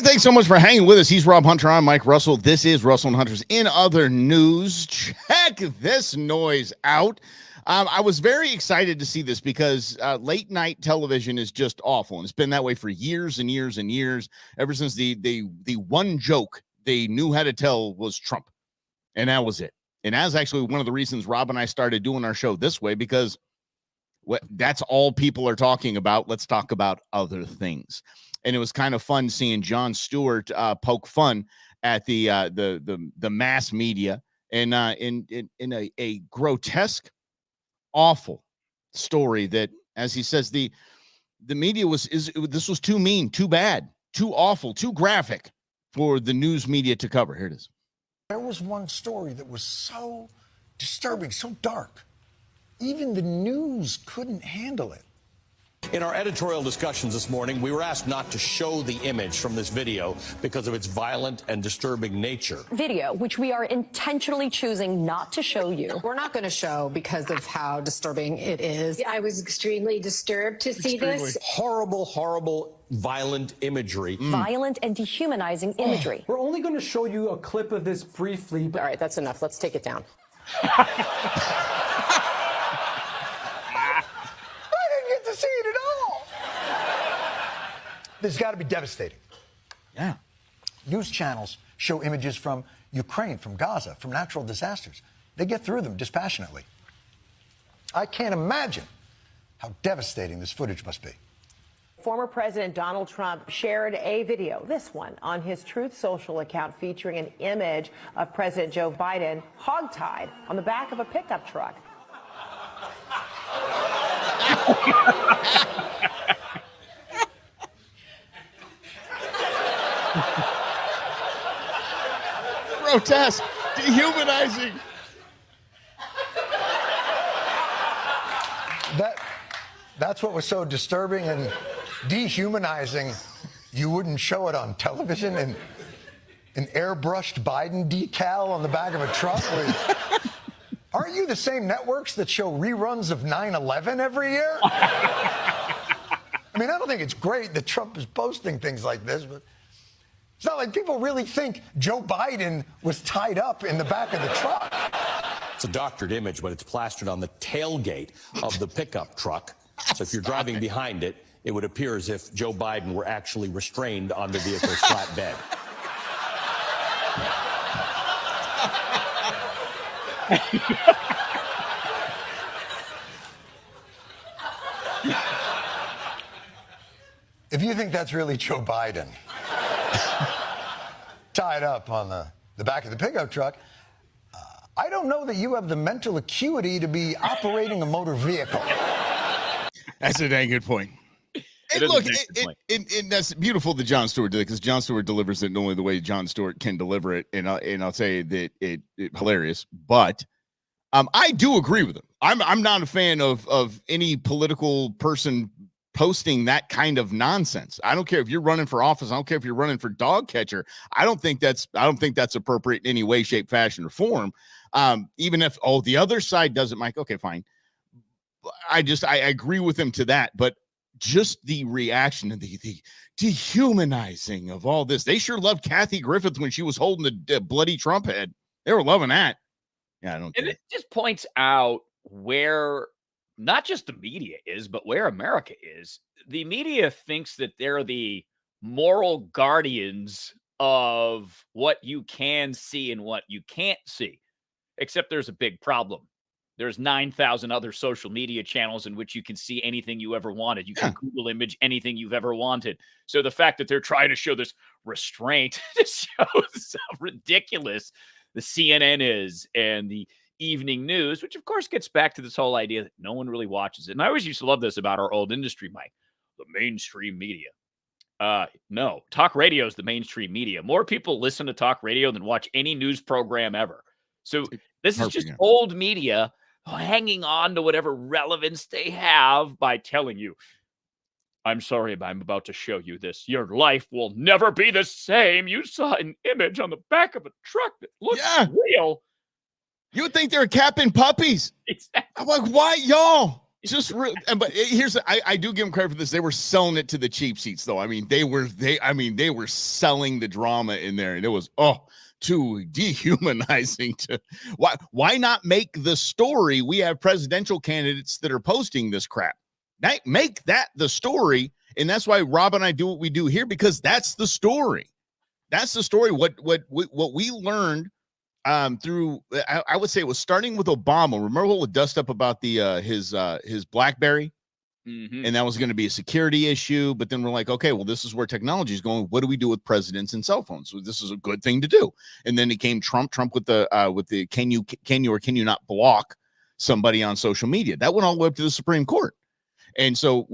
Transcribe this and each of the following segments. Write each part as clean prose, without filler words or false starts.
And thanks so much for hanging with us. He's Rob Hunter. I'm Mike Russell. This is Russell and Hunter's In Other News. Check this noise out. I was very excited to see this because late night television is just awful. And it's been that way for years and years and years, ever since the one joke they knew how to tell was Trump. And that was it. And that's actually one of the reasons Rob and I started doing our show this way, because that's all people are talking about. Let's talk about other things. And it was kind of fun seeing Jon Stewart poke fun at the mass media and in a grotesque, awful story that, as he says, the media this was too mean, too bad, too awful, too graphic for the news media to cover. Here it is. There was one story that was so disturbing, so dark. Even the news couldn't handle it. In our editorial discussions this morning, we were asked not to show the image from this video because of its violent and disturbing nature. Video, which we are intentionally choosing not to show you. We're not going to show because of how disturbing it is. I was extremely disturbed to see this. Horrible, horrible, violent imagery. Violent and dehumanizing imagery. We're only going to show you a clip of this briefly. All right, that's enough. Let's take it down. To see it at all. This has got to be devastating. Yeah. News channels show images from Ukraine, from Gaza, from natural disasters. They get through them dispassionately. I can't imagine how devastating this footage must be. Former President Donald Trump shared a video, this one, on his Truth Social account featuring an image of President Joe Biden hogtied on the back of a pickup truck. Grotesque, dehumanizing. That's what was so disturbing and dehumanizing. You wouldn't show it on television, and an airbrushed Biden decal on the back of a truck. Aren't you the same networks that show reruns of 9/11 every year? I mean, I don't think it's great that Trump is posting things like this, but it's not like people really think Joe Biden was tied up in the back of the truck. It's a doctored image, but it's plastered on the tailgate of the pickup truck. So if you're driving behind it, it would appear as if Joe Biden were actually restrained on the vehicle's flatbed. If you think that's really Joe Biden tied up on the back of the pickup truck, I don't know that you have the mental acuity to be operating a motor vehicle. That's a dang good point. And look, and that's beautiful that Jon Stewart did it, because Jon Stewart delivers it only the way Jon Stewart can deliver it, and I'll say that it hilarious. But I do agree with him. I'm not a fan of any political person posting that kind of nonsense. I don't care if you're running for office. I don't care if you're running for dog catcher. I don't think that's appropriate in any way, shape, fashion, or form. Even if the other side does it, Mike. Okay, fine. I agree with him to that, but just the reaction and the dehumanizing of all this. They sure loved Kathy Griffith when she was holding the bloody Trump head. They were loving that. Yeah, I don't. And it just points out where not just the media is, but where America is. The media thinks that they're the moral guardians of what you can see and what you can't see. Except there's a big problem. There's 9,000 other social media channels in which you can see anything you ever wanted. You can Google image anything you've ever wanted. So the fact that they're trying to show this restraint just shows how ridiculous the CNN is and the evening news, which of course gets back to this whole idea that no one really watches it. And I always used to love this about our old industry, Mike, the mainstream media. No, talk radio is the mainstream media. More people listen to talk radio than watch any news program ever. So this is just old media hanging on to whatever relevance they have by telling you, I'm sorry, but I'm about to show you this. Your life will never be the same. You saw an image on the back of a truck that looks real. You would think they're capping puppies. Exactly. I'm like, why, y'all? But here's I do give them credit for this. They were selling it to the cheap seats, though. I mean, they were selling the drama in there, and it was too dehumanizing. Why not make the story? We have presidential candidates that are posting this crap. Make that the story, and that's why Rob and I do what we do here, because that's the story. That's the story. What we learned through, I would say it was starting with Obama. Remember what was dust up about the his BlackBerry, and that was going to be a security issue. But then we're like, okay, well, this is where technology is going. What do we do with presidents and cell phones? So this is a good thing to do. And then it came Trump with the can you or can you not block somebody on social media? That went all the way up to the Supreme Court. And so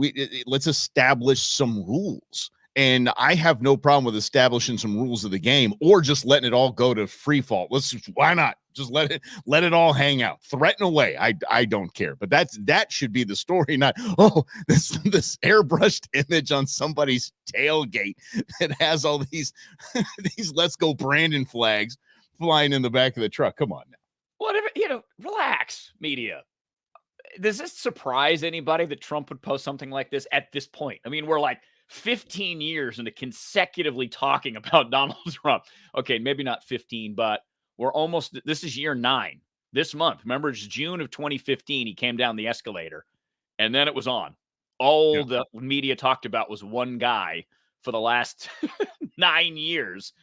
let's establish some rules. And I have no problem with establishing some rules of the game or just letting it all go to free fall. Why not just let it all hang out, threaten away? I don't care, but that should be the story. Not this airbrushed image on somebody's tailgate that has all these "Let's Go Brandon" flags flying in the back of the truck. Come on now. Whatever, relax, media. Does this surprise anybody that Trump would post something like this at this point? I mean, we're like 15 years into consecutively talking about Donald Trump. Okay, maybe not 15, but we're almost, this is year 9 this month. Remember, it's June of 2015. He came down the escalator and then it was on. All the media talked about was one guy for the last 9 years.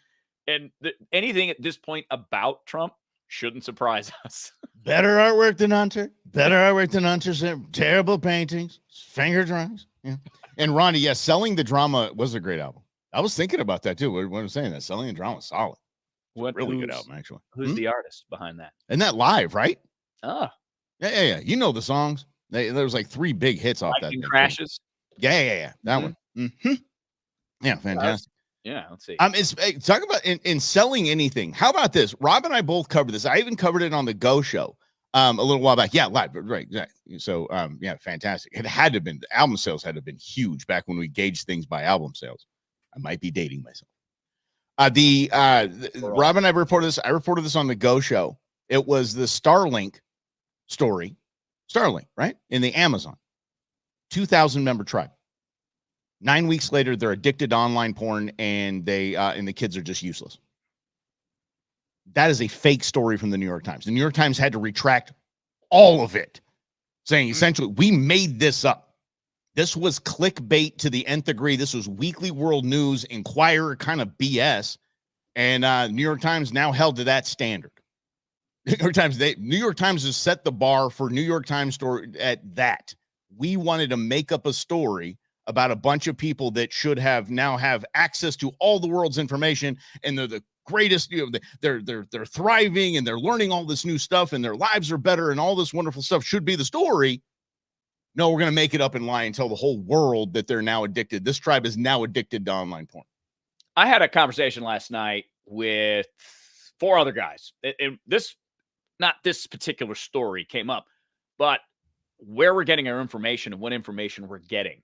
And anything at this point about Trump shouldn't surprise us. Better artwork than Hunter. Better artwork than Hunter's. Terrible paintings. Finger drawings. Yeah. And Ronnie, yes, Selling the Drama was a great album. I was thinking about that too. What I'm saying, that Selling the Drama was solid. Really good album, actually. Who's the artist behind that? And that live, right? Oh. Yeah. You know the songs. There was like 3 big hits off that. Crashes. Yeah. That one. Mm-hmm. Yeah, fantastic. Yeah, let's see. It's talk about in selling anything. How about this? Rob and I both covered this. I even covered it on the Go Show a little while back. Yeah, live, right. So yeah, fantastic. It had to have been, the album sales had to have been huge back when we gauged things by album sales. I might be dating myself. Rob and I reported this. I reported this on the Go Show. It was the Starlink story. Starlink, right? In the Amazon. 2,000 member tribe. 9 weeks later, they're addicted to online porn, and the kids are just useless. That is a fake story from the New York Times. The New York Times had to retract all of it, saying essentially, we made this up. This was clickbait to the nth degree. This was Weekly World News, Inquirer kind of BS, and New York Times now held to that standard. New York Times has set the bar for New York Times story at that. We wanted to make up a story about a bunch of people that should now have access to all the world's information, and they're the greatest. They're thriving and they're learning all this new stuff, and their lives are better, and all this wonderful stuff should be the story. No, we're going to make it up and lie and tell the whole world that they're now addicted. This tribe is now addicted to online porn. I had a conversation last night with 4 other guys, and not this particular story came up, but where we're getting our information and what information we're getting.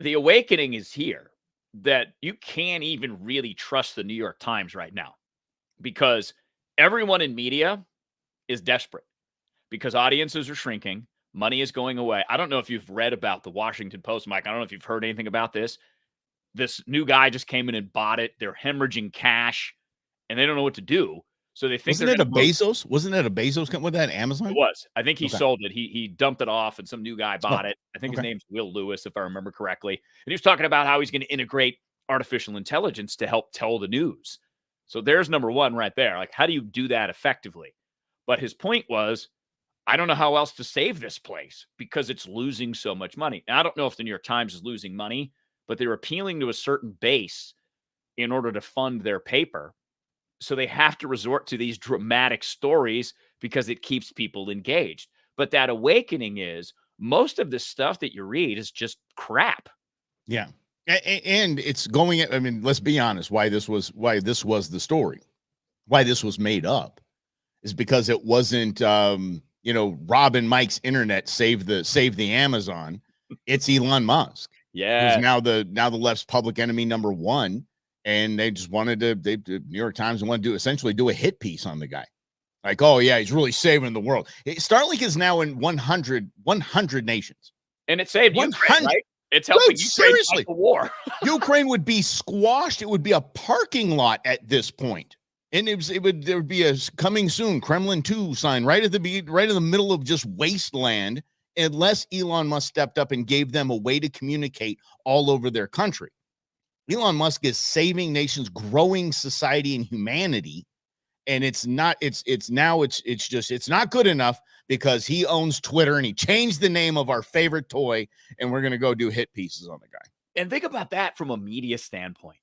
The awakening is here that you can't even really trust the New York Times right now, because everyone in media is desperate because audiences are shrinking. Money is going away. I don't know if you've read about the Washington Post, Mike. I don't know if you've heard anything about this. This new guy just came in and bought it. They're hemorrhaging cash and they don't know what to do. So they think Wasn't it a Bezos? Wasn't it a Bezos come with that Amazon? It was. I think he sold it. He dumped it off and some new guy bought it. I think his name's Will Lewis, if I remember correctly. And he was talking about how he's going to integrate artificial intelligence to help tell the news. So there's number one right there. Like, how do you do that effectively? But his point was, I don't know how else to save this place because it's losing so much money. Now, I don't know if the New York Times is losing money, but they're appealing to a certain base in order to fund their paper. So they have to resort to these dramatic stories because it keeps people engaged. But that awakening is most of the stuff that you read is just crap. Yeah. And it's going, I mean, let's be honest, why this was the story, why this was made up is because it wasn't, Rob and Mike's internet saved the Amazon. It's Elon Musk. Yeah. Who's now the left's public enemy number 1. And they just wanted to, the New York Times wanted to essentially do a hit piece on the guy. Like, oh yeah, he's really saving the world. Starlink is now in 100 nations. And it saved Ukraine, 100. right? It's helping Dude, Ukraine seriously. fight the war. Ukraine would be squashed. It would be a parking lot at this point. And there would be a coming soon Kremlin 2 sign right in the middle of just wasteland, unless Elon Musk stepped up and gave them a way to communicate all over their country. Elon Musk is saving nations, growing society and humanity. And it's not good enough because he owns Twitter and he changed the name of our favorite toy, and we're going to go do hit pieces on the guy. And think about that from a media standpoint,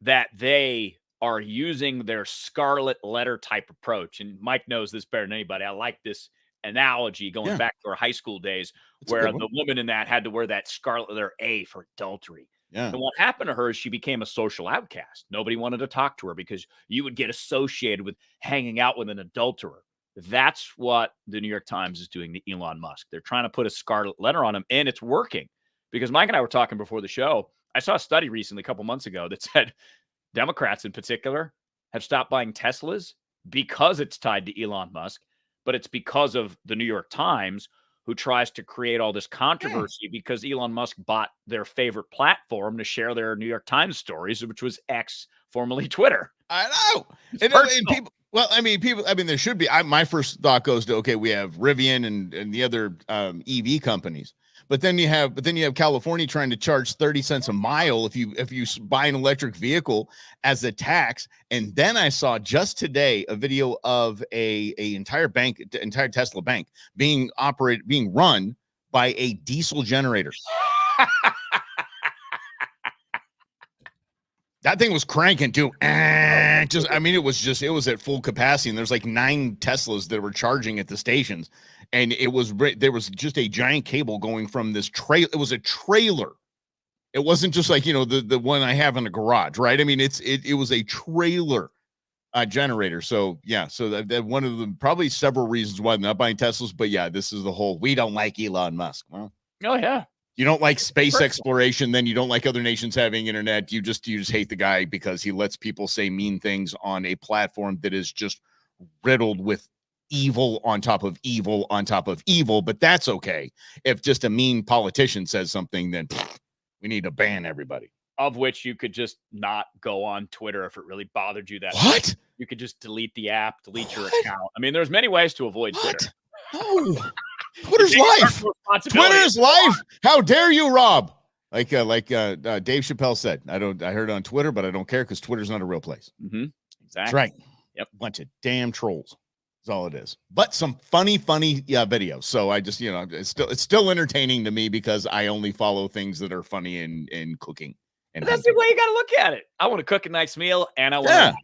that they are using their scarlet letter type approach. And Mike knows this better than anybody. I like this analogy going back to our high school days, where the woman in that had to wear that scarlet letter A for adultery. Yeah. And what happened to her is she became a social outcast. Nobody wanted to talk to her because you would get associated with hanging out with an adulterer. That's what the New York Times is doing to Elon Musk. They're trying to put a scarlet letter on him, and it's working. Because Mike and I were talking before the show. I saw a study recently, a couple months ago, that said Democrats in particular have stopped buying Teslas because it's tied to Elon Musk, but it's because of the New York Times, who tries to create all this controversy because Elon Musk bought their favorite platform to share their New York Times stories, which was X, formerly Twitter. I know. And people, there should be. My first thought goes to, okay, we have Rivian and the other EV companies. But then you have California trying to charge 30 cents a mile if you buy an electric vehicle as a tax. And then I saw just today a video of a entire Tesla bank being run by a diesel generator. That thing was cranking too. It was at full capacity, and there's like 9 Teslas that were charging at the stations, and there was just a giant cable going from this trailer. It was a trailer. It wasn't just like, the one I have in a garage, right? I mean, it was a trailer generator. So yeah, so that one of the probably several reasons why they're not buying Teslas. But yeah, this is the whole we don't like Elon Musk. Well, oh yeah. You don't like space exploration, then you don't like other nations having internet. You just hate the guy because he lets people say mean things on a platform that is just riddled with evil on top of evil on top of evil. But that's okay. If just a mean politician says something, then we need to ban everybody. Of which you could just not go on Twitter if it really bothered you that What? much. You could just delete the app, delete your account. I mean, there's many ways to avoid Twitter. No. Twitter's life. Twitter's life. How dare you, Rob? Like Dave Chappelle said, I heard it on Twitter, but I don't care because Twitter's not a real place. Mm-hmm. Exactly. That's right. Yep. Bunch of damn trolls. That's all it is. But some funny videos. So I just, it's still entertaining to me because I only follow things that are funny in cooking. And that's the way you got to look at it. I want to cook a nice meal, and I want to laugh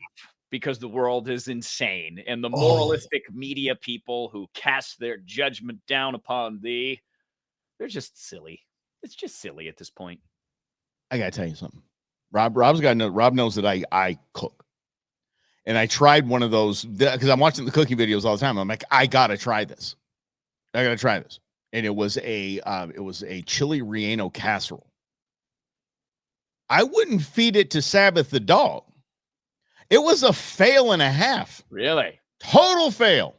because the world is insane, and the moralistic media people who cast their judgment down upon thee, they're just silly. It's just silly at this point. I gotta tell you something. Rob knows that I cook, and I tried one of those because I'm watching the cooking videos all the time. I'm like, I gotta try this. And it was a chili relleno casserole. I wouldn't feed it to Sabbath the dog. It was a fail and a half. Really? Total fail.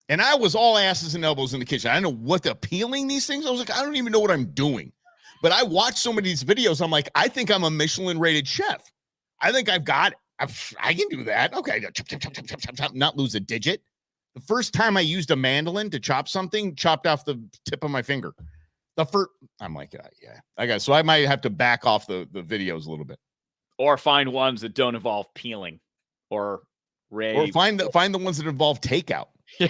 And I was all asses and elbows in the kitchen. I don't know what the peeling these things. I was like, I don't even know what I'm doing. But I watched so many of these videos. I'm like, I think I'm a Michelin rated chef. I think I've got it. I can do that. Okay. Chop, not lose a digit. The first time I used a mandolin to chop something, chopped off the tip of my finger. I'm like, yeah. So I might have to back off the videos a little bit. Or find ones that don't involve peeling or find the ones that involve takeout. Yeah.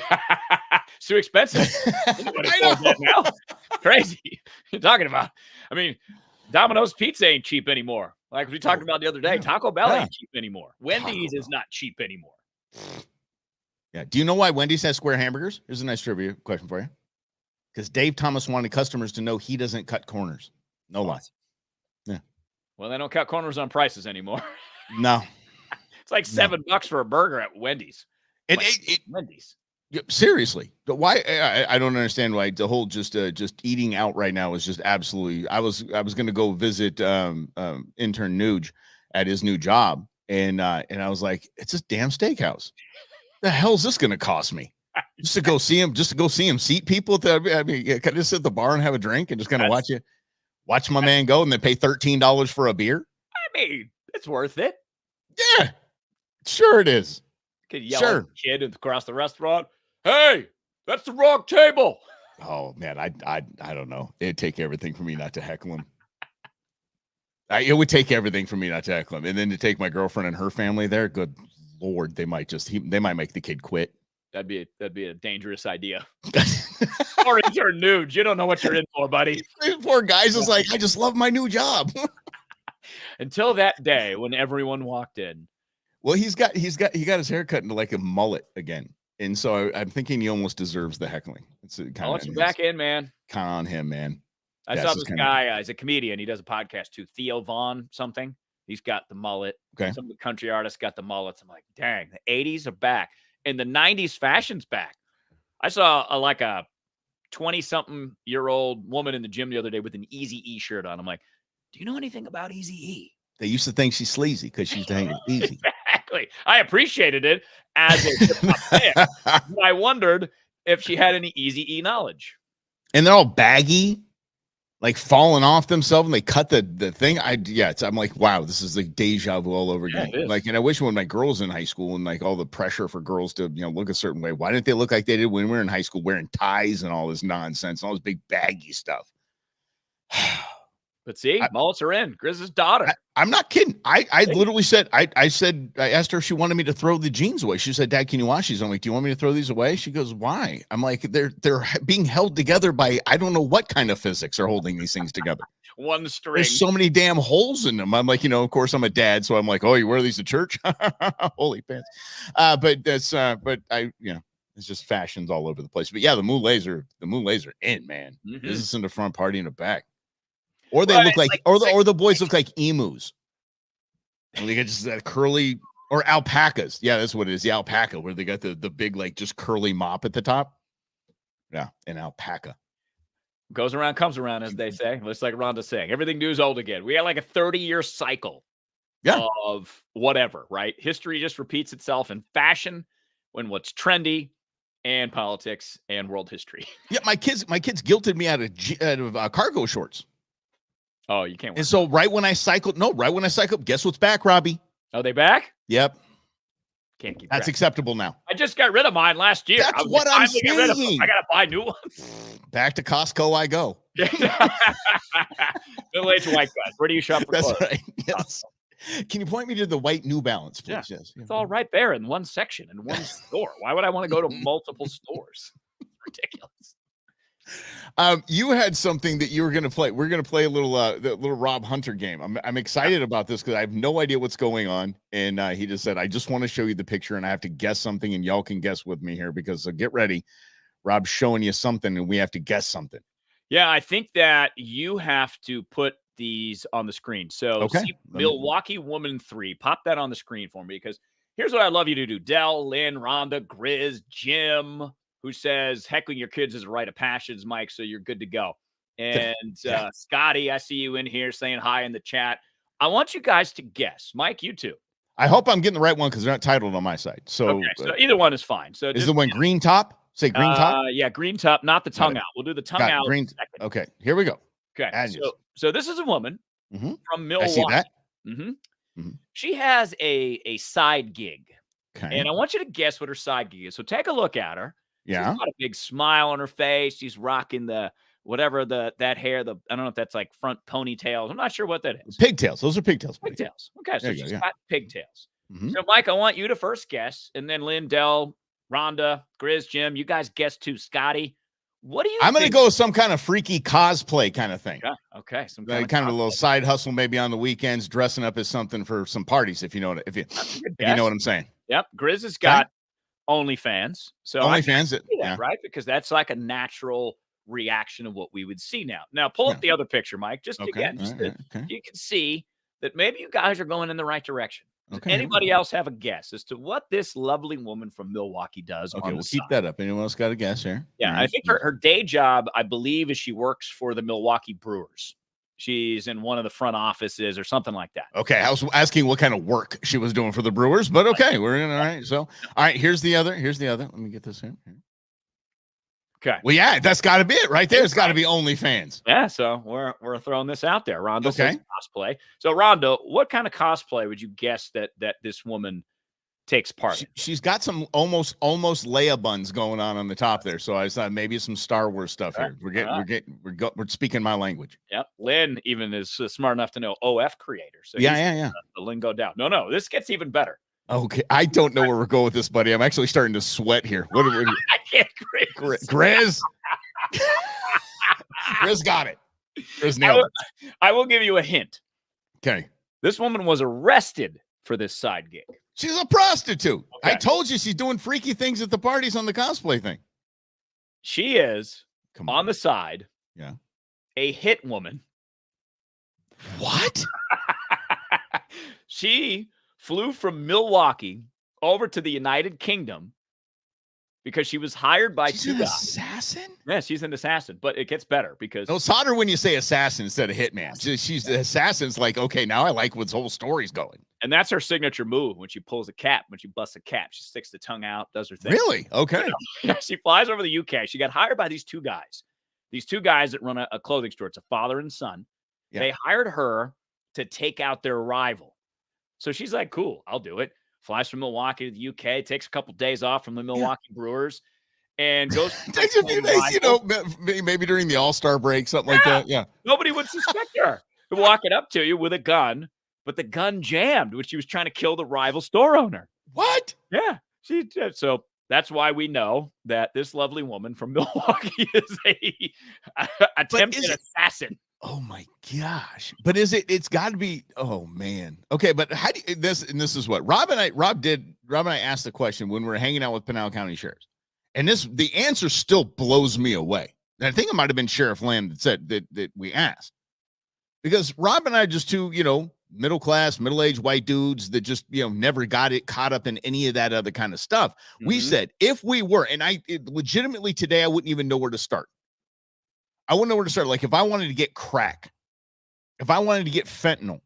It's too expensive. I know. That now. Crazy. You're talking about. I mean, Domino's pizza ain't cheap anymore. Like we talked about the other day, Taco Bell ain't cheap anymore. Wendy's is not cheap anymore. Yeah. Do you know why Wendy's has square hamburgers? Here's a nice trivia question for you. Because Dave Thomas wanted customers to know he doesn't cut corners. No lies. Yeah. Well, they don't cut corners on prices anymore. No. It's like $7 for a burger at Wendy's. Wendy's. Seriously. But why? I don't understand why the whole just eating out right now is just absolutely. I was going to go visit intern Nuge at his new job, and I was like, it's a damn steakhouse. The hell's this going to cost me? Just to go see him, seat people. I mean, can I just sit at the bar and have a drink and just kind of watch my man go and then pay $13 for a beer? I mean, it's worth it. Yeah, sure it is. Could yell at the kid across the restaurant, "Hey, that's the wrong table." Oh man, I don't know. It'd take everything for me not to heckle him. It would take everything for me not to heckle him, and then to take my girlfriend and her family there. Good Lord, they might make the kid quit. That'd be a dangerous idea. Or turn nude. You don't know what you're in for, buddy. Poor guy's just like, I just love my new job. Until that day when everyone walked in. Well, he got his hair cut into like a mullet again, and so I'm thinking he almost deserves the heckling. It's Mullets are back in, man. Kind of on him, man. I saw this guy. He's a comedian. He does a podcast too. Theo Vaughn something. He's got the mullet. Okay. Some of the country artists got the mullets. I'm like, dang, the 80s are back. And the 90s fashion's back. I saw a 20-something-year-old woman in the gym the other day with an Eazy-E shirt on. I'm like, do you know anything about Eazy-E? They used to think she's sleazy because she's hanging easy. Exactly. I appreciated it as a hip-hop fan. But I wondered if she had any Eazy-E knowledge. And they're all baggy, like falling off themselves, and they cut the thing. I'm like, wow, this is like deja vu all over again. Like, and I wish when my girls in high school and like all the pressure for girls to look a certain way, why didn't they look like they did when we were in high school, wearing ties and all this nonsense, all this big baggy stuff? But see, mullets are in. Grizz's daughter. I'm not kidding. I literally said, I asked her if she wanted me to throw the jeans away. She said, Dad, can you wash these? I'm like, do you want me to throw these away? She goes, why? I'm like, they're being held together by, I don't know what kind of physics are holding these things together. One string. There's so many damn holes in them. I'm like, of course I'm a dad. So I'm like, oh, you wear these to church? Holy pants. But it's just fashions all over the place. But yeah, the moulets are in, man. Mm-hmm. This is in the front, party in the back. Or they look like the boys look like emus. And they got just that curly, or alpacas. Yeah, that's what it is. The alpaca, where they got the big, like, just curly mop at the top. Yeah, an alpaca. Goes around, comes around, as they say. Looks like Rhonda's saying. Everything new is old again. We got like a 30-year cycle of whatever, right? History just repeats itself in fashion, when what's trendy, and politics, and world history. Yeah, my kids guilted me out of cargo shorts. Oh, you can't. And so right when I cycled, guess what's back, Robbie? Are they back? Yep. Can't keep. That's acceptable now. I just got rid of mine last year. That's what I'm saying. I gotta buy new ones. Back to Costco I go. Middle-aged white guys. Where do you shop for clothes? That's right. Yes. Can you point me to the white New Balance, please? Yeah. Yes. It's all right there in one section, in one store. Why would I want to go to multiple stores? It's ridiculous. You had something that you were going to play. We're going to play a little the little Rob Hunter game. I'm excited about this because I have no idea what's going on. And he just said, I just want to show you the picture and I have to guess something, and y'all can guess with me here because get ready. Rob's showing you something and we have to guess something. Yeah, I think that you have to put these on the screen. So see Milwaukee Woman 3. Pop that on the screen for me, because here's what I'd love you to do. Dell, Lynn, Rhonda, Grizz, Jim, who says heckling your kids is a rite of passions, Mike, so you're good to go. And Scotty, I see you in here saying hi in the chat. I want you guys to guess. Mike, you too. I hope I'm getting the right one because they're not titled on my side. So, so either one is fine. So is the one green top? Say green top? Yeah, green top, not the tongue out. We'll do the tongue out. Green. Okay, here we go. Okay, so this is a woman from Milwaukee. I see that. She has a side gig. Okay. And I want you to guess what her side gig is. So take a look at her. Yeah. She's got a big smile on her face. She's rocking that hair. I don't know if that's like front ponytails. I'm not sure what that is. Pigtails. Those are pigtails. Pigtails. Okay, so she's got pigtails. So Mike, I want you to first guess, and then Lynn, Dell, Rhonda, Grizz, Jim, you guys guess too. Scotty, what do you I'm going to go with some kind of freaky cosplay kind of thing. Yeah, okay. Some kind of a little side hustle maybe on the weekends, dressing up as something for some parties, if you know what I'm saying. Yep. Grizz has got OnlyFans. So OnlyFans, right? Because that's like a natural reaction of what we would see now. Now pull up the other picture, Mike. Just again, you can see that maybe you guys are going in the right direction. Does anybody else have a guess as to what this lovely woman from Milwaukee does? Okay, we'll keep that up. Anyone else got a guess here? Yeah, I think her day job, I believe, is she works for the Milwaukee Brewers. she's in one of the front offices or something like that. Okay, I was asking what kind of work she was doing for the Brewers, but okay, we're in. All right, so all right, here's the other. Let me get this here. Okay. Well, yeah, that's got to be it right there. It's got to be OnlyFans. Yeah, so we're throwing this out there. Rondo Okay. says cosplay. So Rondo, what kind of cosplay would you guess that this woman takes part in? She's got some almost Leia buns going on the top there. So I thought maybe some Star Wars stuff here. We're speaking my language. Yep. Lynn even is smart enough to know OF creator. So Yeah. The lingo down. No, this gets even better. Okay, I don't know where we're going with this, buddy. I'm actually starting to sweat here. What I can't, Grizz? Grizz got it. Grizz nailed it. I will give you a hint. Okay. This woman was arrested for this side gig. She's a prostitute. Okay. I told you she's doing freaky things at the parties on the cosplay thing. She is on the side. Yeah. A hit woman. What? She flew from Milwaukee over to the United Kingdom because she was hired by She's two an guys. assassin? Yeah, she's an assassin, but it gets better because No, it's hotter when you say assassin instead of hitman. She's the assassin's like, okay, now I like what's whole story's going. and that's her signature move when she pulls a cap, when she busts a cap. She sticks the tongue out, does her thing. Really? Okay. Yeah, she flies over the UK. She got hired by these two guys. These two guys that run a clothing store. It's a father and son. Yeah. They hired her to take out their rival. So she's like, cool, I'll do it. Flies from Milwaukee to the UK, takes a couple days off from the Milwaukee Brewers, and goes. Takes a few days, maybe during the All-Star break, something like that. Yeah. Nobody would suspect her. Walking up to you with a gun, but the gun jammed when she was trying to kill the rival store owner. What? Yeah, she did. So that's why we know that this lovely woman from Milwaukee is a attempted assassin. Oh my gosh. But it's got to be, oh man. Okay, but how do you, this is what Rob and I asked the question when we were hanging out with Pinal County sheriffs. And the answer still blows me away. And I think it might have been Sheriff Lamb that said that we asked. Because Rob and I are just two, middle class, middle-aged white dudes that just, never got caught up in any of that other kind of stuff. Mm-hmm. We said, if we were, and legitimately today, I wouldn't even know where to start. I wouldn't know where to start. Like if I wanted to get crack, if I wanted to get fentanyl,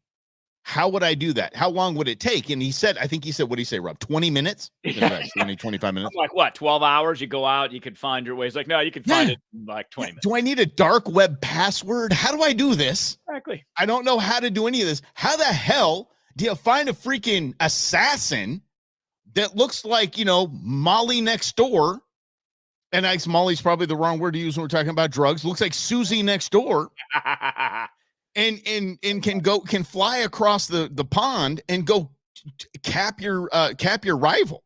how would I do that? How long would it take? And I think he said, what did he say, Rob? 20 minutes? 20, 25 minutes? I'm like what, 12 hours? You go out, you can find your way. He's like, no, you can find it in like 20 minutes. Do I need a dark web password? How do I do this? Exactly. I don't know how to do any of this. How the hell do you find a freaking assassin that looks like, Molly next door? And Molly's probably the wrong word to use when we're talking about drugs. Looks like Susie next door. and can fly across the pond and go cap your rival.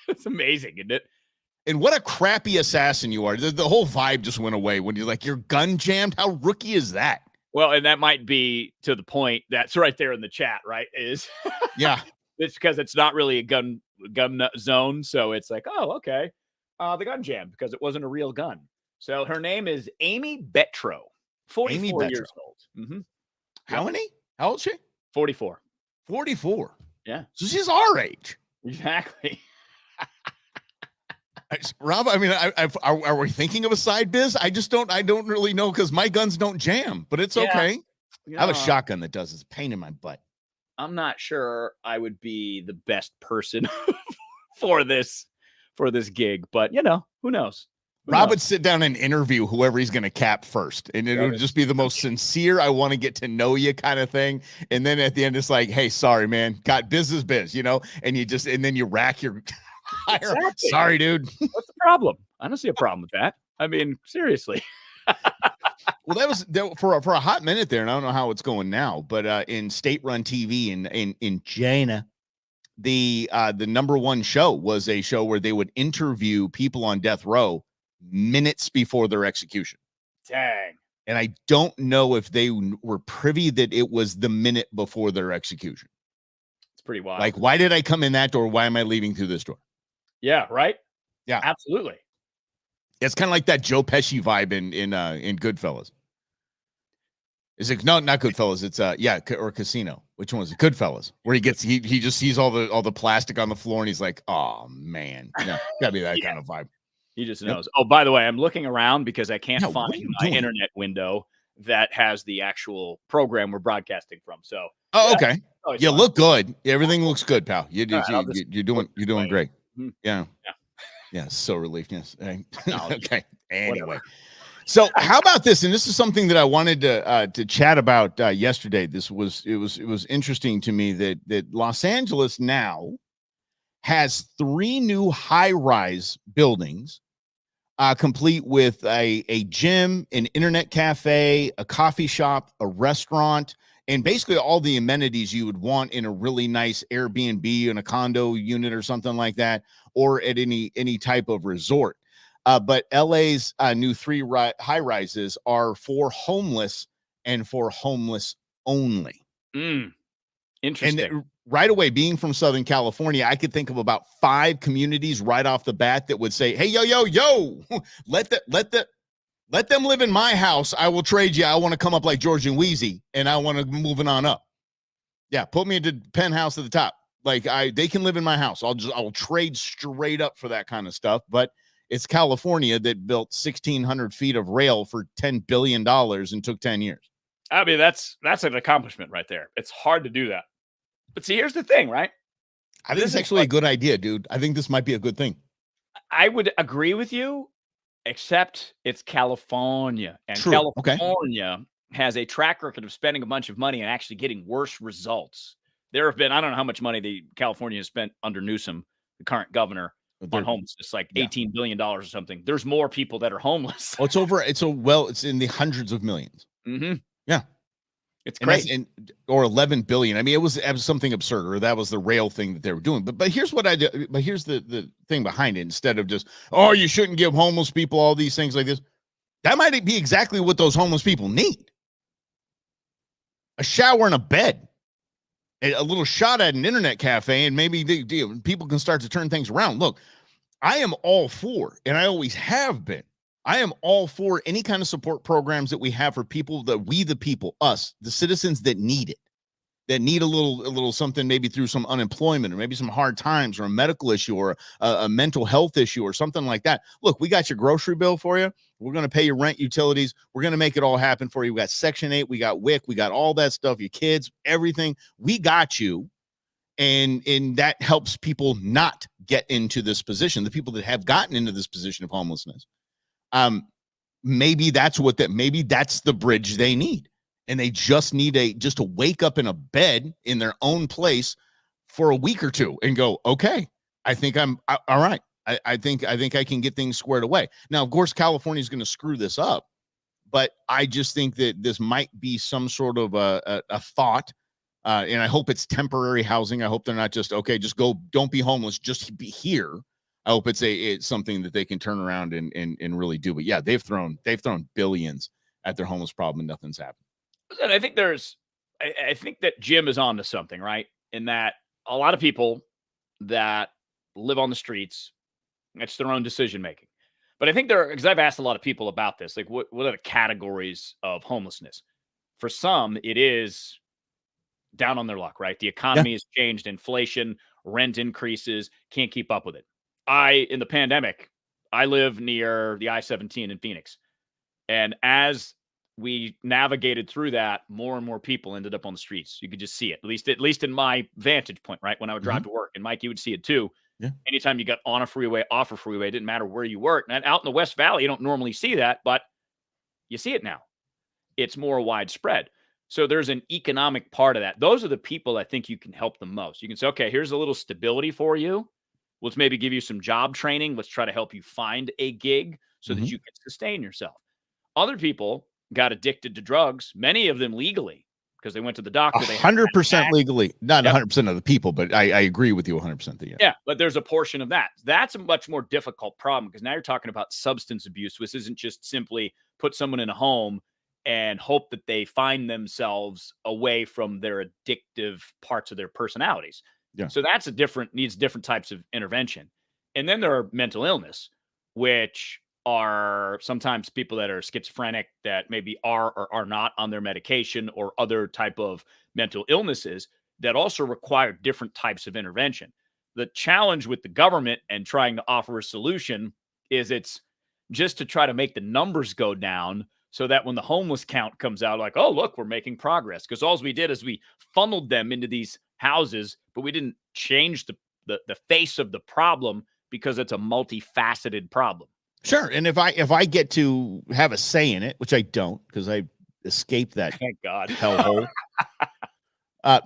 It's amazing, isn't it? And what a crappy assassin you are. The whole vibe just went away when you're like, you're gun jammed. How rookie is that? Well, and that might be to the point that's right there in the chat, right? Is yeah. It's because it's not really a gun zone. So it's like, oh, okay. The gun jammed because it wasn't a real gun. So her name is Amy Betro, 44 years old. Mm-hmm. How many? How old is she? 44. 44. Yeah. So she's our age. Exactly. Rob, I mean, are we thinking of a side biz? I don't really know because my guns don't jam, but it's okay. I have a shotgun that does. It's a pain in my butt. I'm not sure I would be the best person for this gig, but who knows? Rob would sit down and interview whoever he's going to cap first. And it would just be the most sincere, I want to get to know you kind of thing. And then at the end, it's like, hey, sorry, man, got business biz, and then you rack your exactly. Sorry, dude. What's the problem? I don't see a problem with that. I mean, seriously. Well, that was for a hot minute there. And I don't know how it's going now, but in state-run TV in China, the number one show was a show where they would interview people on death row minutes before their execution. Dang. And I don't know if they were privy that it was the minute before their execution. It's pretty wild. Like, why did I come in that door? Why am I leaving through this door? Yeah, right? Yeah. Absolutely. It's kind of like that Joe Pesci vibe in Goodfellas. Is it not Goodfellas? It's or Casino. Which one was it? Goodfellas, where he just sees all the plastic on the floor and he's like, oh man, gotta be that kind of vibe. He just knows. Oh, by the way, I'm looking around because I can't find what are you my doing? internet window that has the actual program we're broadcasting from. So, Oh, yeah, okay. always You fun. look good. Everything looks good, pal. All right, I'll just You're look doing this way. great. Mhm. Yeah. Yeah. Yeah. So relieved. Yes. No, Okay. Anyway. whatever. So how about this? And this is something that I wanted to chat about yesterday. It was interesting to me that Los Angeles now has 3 new high-rise buildings, complete with a gym, an internet cafe, a coffee shop, a restaurant, and basically all the amenities you would want in a really nice Airbnb in a condo unit or something like that, or at any type of resort. But LA's new 3 high rises are for homeless and for homeless only. Mm, And interesting. right away, being from Southern California, I could think of about 5 communities right off the bat that would say, "Hey, yo, let them live in my house. I will trade you. I want to come up like George and Wheezy, and I want to moving on up. Yeah, put me into penthouse at the top. Like they can live in my house. I'll trade straight up for that kind of stuff." But it's California that built 1,600 feet of rail for $10 billion and took 10 years. I mean, that's an accomplishment right there. It's hard to do that. But see, here's the thing, right? I think it's actually a good idea, dude. I think this might be a good thing. I would agree with you, except it's California. And True. Okay. California has a track record of spending a bunch of money and actually getting worse results. There have been, I don't know how much money California has spent under Newsom, the current governor, on homelessness, like $18 billion or something. There's more people that are homeless. Oh, it's in the hundreds of millions. Mm-hmm. Yeah. It's crazy. Or 11 billion. I mean, it was something absurd, or that was the rail thing that they were doing. But here's what here's the thing behind it. Instead of just, oh, you shouldn't give homeless people all these things like this. That might be exactly what those homeless people need. A shower and a bed. A little shot at an internet cafe, and maybe people can start to turn things around. Look, I am all for, and I always have been, I am all for any kind of support programs that we have for people, the people, us, the citizens that need it, that need a little something, maybe through some unemployment or maybe some hard times or a medical issue or a mental health issue or something like that. Look, we got your grocery bill for you. We're going to pay your rent, utilities. We're going to make it all happen for you. We got Section 8. We got WIC. We got all that stuff, your kids, everything. We got you. And that helps people not get into this position, the people that have gotten into this position of homelessness. Maybe that's the bridge they need. And they just need to wake up in a bed in their own place for a week or two and go, okay, I think I'm all right. I think I can get things squared away. Now, of course, California is going to screw this up, but I just think that this might be some sort of a thought. And I hope it's temporary housing. I hope they're not just, okay, just go, don't be homeless, just be here. I hope it's something that they can turn around and really do. But yeah, they've thrown billions at their homeless problem and nothing's happened. And I think I think that Jim is on to something, right? In that a lot of people that live on the streets, it's their own decision making. But I think because I've asked a lot of people about this, like what are the categories of homelessness? For some, it is down on their luck, right? The economy has changed, inflation, rent increases, can't keep up with it. In the pandemic, I live near the I-17 in Phoenix. And as we navigated through that, more and more people ended up on the streets. You could just see it, at least in my vantage point, right? When I would drive to work, and Mike, you would see it too. Yeah. Anytime you got on a freeway, off a freeway, it didn't matter where you worked. And out in the West Valley, you don't normally see that, but you see it now. It's more widespread. So there's an economic part of that. Those are the people I think you can help the most. You can say, okay, here's a little stability for you. Let's maybe give you some job training. Let's try to help you find a gig so that you can sustain yourself. Other people got addicted to drugs, many of them legally, because they went to the doctor. 100% legally, not 100% of the people, but I agree with you 100%. Yeah, but there's a portion of that. That's a much more difficult problem because now you're talking about substance abuse. This isn't just simply put someone in a home and hope that they find themselves away from their addictive parts of their personalities. Yeah. So that's needs different types of intervention. And then there are mental illness, which are sometimes people that are schizophrenic that maybe are or are not on their medication, or other type of mental illnesses that also require different types of intervention. The challenge with the government and trying to offer a solution is it's just to try to make the numbers go down so that when the homeless count comes out, like, oh, look, we're making progress. Because all we did is we funneled them into these houses, but we didn't change the face of the problem because it's a multifaceted problem. Sure. And if I get to have a say in it, which I don't, because I escaped that Thank God. hellhole.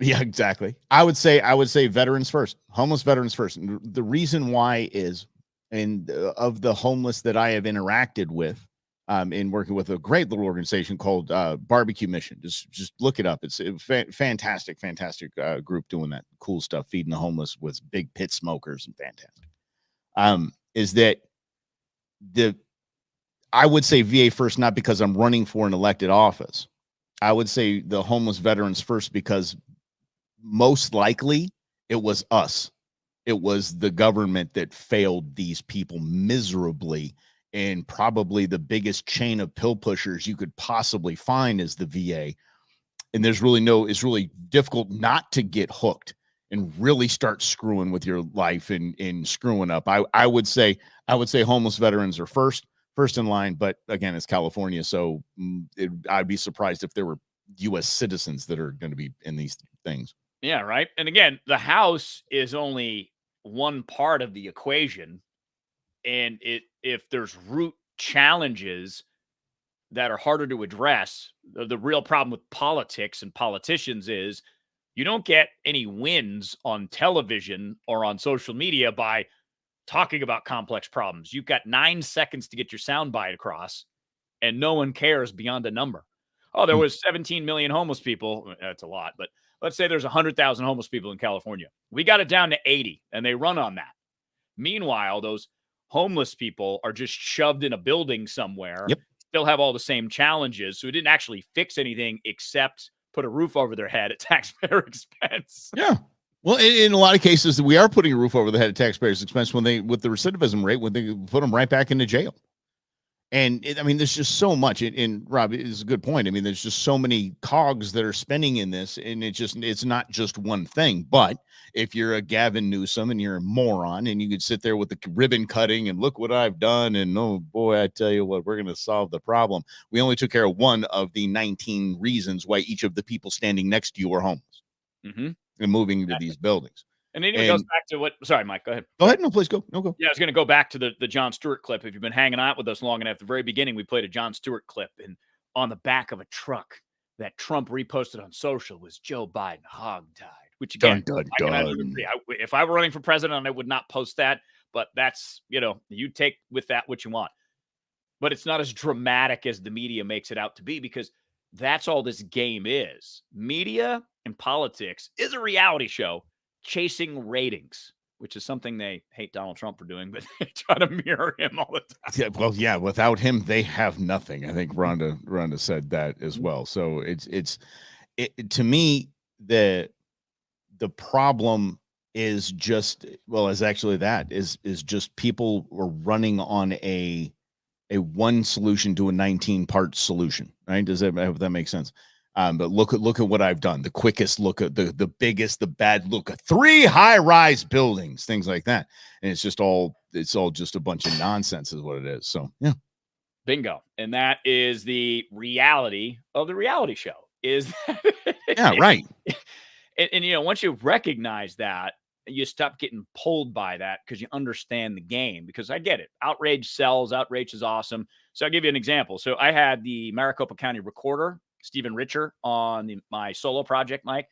Yeah, exactly. I would say veterans first, homeless veterans first. And the reason why is, and of the homeless that I have interacted with, in working with a great little organization called Barbecue Mission. Just look it up. It's a fantastic group doing that cool stuff, feeding the homeless with big pit smokers and fantastic. Is that I would say VA first, not because I'm running for an elected office. I would say the homeless veterans first because most likely it was us. It was the government that failed these people miserably. And probably the biggest chain of pill pushers you could possibly find is the VA. And it's really difficult not to get hooked and really start screwing with your life and screwing up. I would say homeless veterans are first in line, but again, it's California. So I'd be surprised if there were U.S. citizens that are going to be in these things. Yeah. Right. And again, the house is only one part of the equation. And if there's root challenges that are harder to address, the real problem with politics and politicians is you don't get any wins on television or on social media by talking about complex problems. You've got 9 seconds to get your soundbite across, and no one cares beyond a number. Oh, there was 17 million homeless people. That's a lot, but let's say there's 100,000 homeless people in California. We got it down to 80, and they run on that. Meanwhile, those homeless people are just shoved in a building somewhere, still have all the same challenges. So it didn't actually fix anything except put a roof over their head at taxpayer expense. Yeah. Well, in a lot of cases, we are putting a roof over the head of taxpayers' expense with the recidivism rate, when they put them right back into jail. And there's just so much. And Rob, it's a good point. There's just so many cogs that are spending in this, and it's not just one thing. But if you're a Gavin Newsom and you're a moron, and you could sit there with the ribbon cutting and look what I've done, and oh boy, I tell you what, we're going to solve the problem. We only took care of one of the 19 reasons why each of the people standing next to you are homeless and moving into these buildings. And it even goes back to what, sorry, Mike, go ahead. Go ahead. No, please go. No, go. Yeah, I was going to go back to the Jon Stewart clip. If you've been hanging out with us long enough, at the very beginning, we played a Jon Stewart clip, and on the back of a truck that Trump reposted on social was Joe Biden hogtied, which again, if I were running for president, I would not post that, but that's, you take with that what you want. But it's not as dramatic as the media makes it out to be, because that's all this game is. Media and politics is a reality show chasing ratings, which is something they hate Donald Trump for doing, but they try to mirror him all the time. Yeah, well, yeah, without him, they have nothing. I think Rhonda said that as well. So it's to me, the problem is just, well, is actually that is just people are running on a one solution to a 19-part solution, right? I hope that makes sense. But look at what I've done. The quickest look at the biggest, the bad look at 3 high-rise buildings, things like that. And it's all just a bunch of nonsense is what it is. So yeah. Bingo. And that is the reality of the reality show is that yeah, right. And once you recognize that, you stop getting pulled by that because you understand the game. Because I get it. Outrage sells. Outrage is awesome. So I'll give you an example. So I had the Maricopa County Recorder, Stephen Richer, on my solo project, Mike.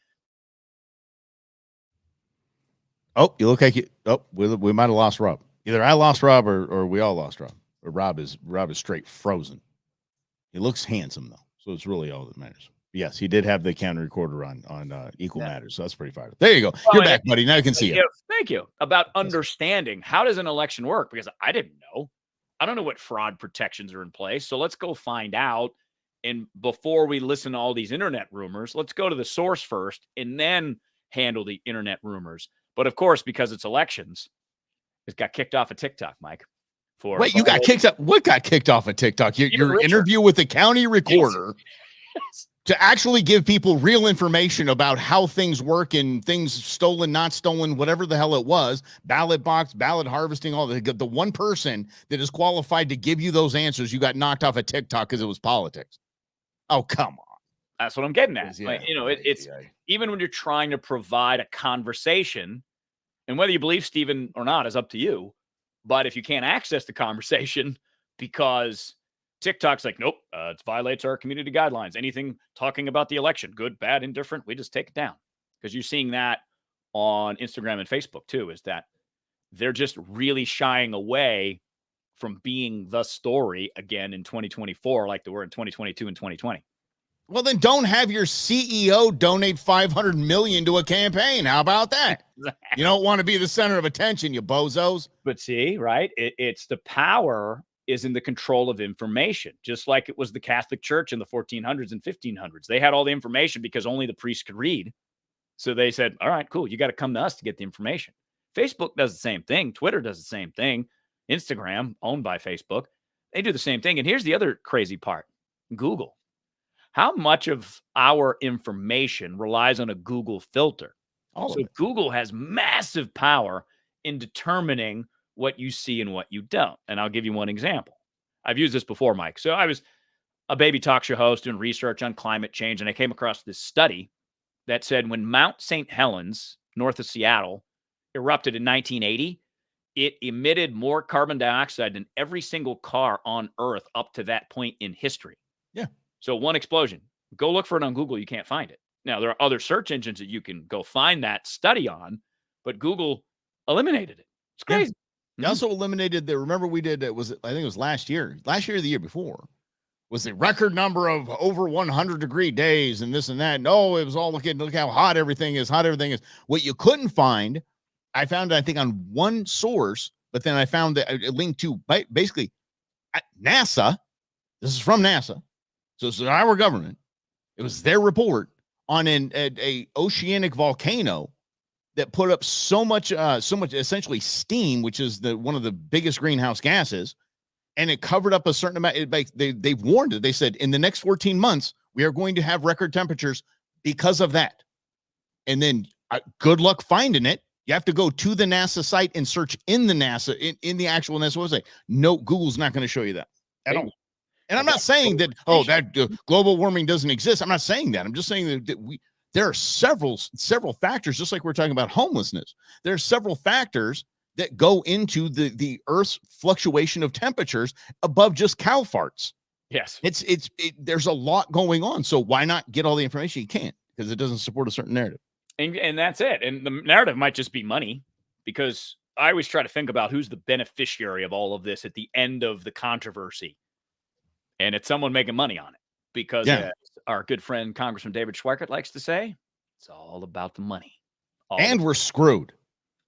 Oh, you look like you. Oh, we might have lost Rob. Either I lost Rob or we all lost Rob. Or Rob is straight frozen. He looks handsome though, so it's really all that matters. Yes, he did have the county recorder on Equal Matters, so that's pretty fired up. There you go. Well, you're back, buddy. Now you can see it. Thank you. About understanding how does an election work, because I didn't know. I don't know what fraud protections are in place, so let's go find out. And before we listen to all these internet rumors, let's go to the source first and then handle the internet rumors. But of course, because it's elections, it got kicked off of TikTok, Mike. Wait, you got kicked up? What got kicked off of TikTok? Your interview with the county recorder to actually give people real information about how things work and things stolen, not stolen, whatever the hell it was, ballot box, ballot harvesting, all the one person that is qualified to give you those answers, you got knocked off of TikTok because it was politics. Oh, come on. That's what I'm getting at. Yeah, Like, it's even when you're trying to provide a conversation, and whether you believe Stephen or not is up to you. But if you can't access the conversation because TikTok's like, nope, it violates our community guidelines. Anything talking about the election, good, bad, indifferent, we just take it down. Because you're seeing that on Instagram and Facebook too, is that they're just really shying away from being the story again in 2024 like they were in 2022 and 2020. Well, then don't have your CEO donate $500 million to a campaign. How about that? You don't want to be the center of attention, you bozos. But see, right? It's the power is in the control of information, just like it was the Catholic Church in the 1400s and 1500s. They had all the information because only the priests could read. So they said, all right, cool. You got to come to us to get the information. Facebook does the same thing. Twitter does the same thing. Instagram, owned by Facebook, they do the same thing. And here's the other crazy part. Google. How much of our information relies on a Google filter? So Google has massive power in determining what you see and what you don't. And I'll give you one example. I've used this before, Mike. So I was a baby talk show host doing research on climate change, and I came across this study that said when Mount St. Helens, north of Seattle, erupted in 1980, it emitted more carbon dioxide than every single car on Earth up to that point in history. Yeah. So one explosion. Go look for it on Google. You can't find it. Now, there are other search engines that you can go find that study on, but Google eliminated it. It's crazy. They also eliminated remember we did, I think it was last year or the year before, was the record number of over 100-degree days and this and that. No, it was all look how hot everything is, What you couldn't find, I found it, I think, on one source, but then I found that a link to basically NASA. This is from NASA. So it's our government. It was their report on a oceanic volcano that put up so much essentially steam, which is one of the biggest greenhouse gases, and it covered up a certain amount. They warned it. They said in the next 14 months we are going to have record temperatures because of that. And then good luck finding it. You have to go to the NASA site and search in the NASA in the actual NASA website. No, Google's not going to show you that at all. And I'm not saying that global warming doesn't exist. I'm not saying that. I'm just saying that there are several factors, just like we're talking about homelessness. There are several factors that go into the Earth's fluctuation of temperatures above just cow farts. Yes. There's a lot going on. So why not get all the information? You can't, because it doesn't support a certain narrative. And that's it. And the narrative might just be money, because I always try to think about who's the beneficiary of all of this at the end of the controversy. And it's someone making money on it, because as our good friend Congressman David Schweikert likes to say, it's all about the money. We're screwed.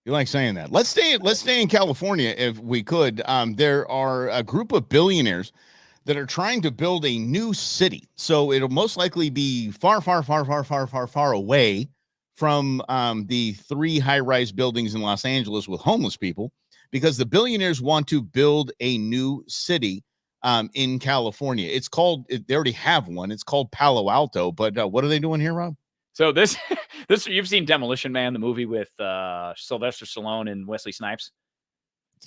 You like saying that? Let's stay in California if we could. There are a group of billionaires that are trying to build a new city. So it'll most likely be far, far, far, far, far, far, far away from the 3 high-rise buildings in Los Angeles with homeless people, because the billionaires want to build a new city in California. It's called, they already have one. It's called Palo Alto, but what are they doing here, Rob? So this, you've seen Demolition Man, the movie with Sylvester Stallone and Wesley Snipes?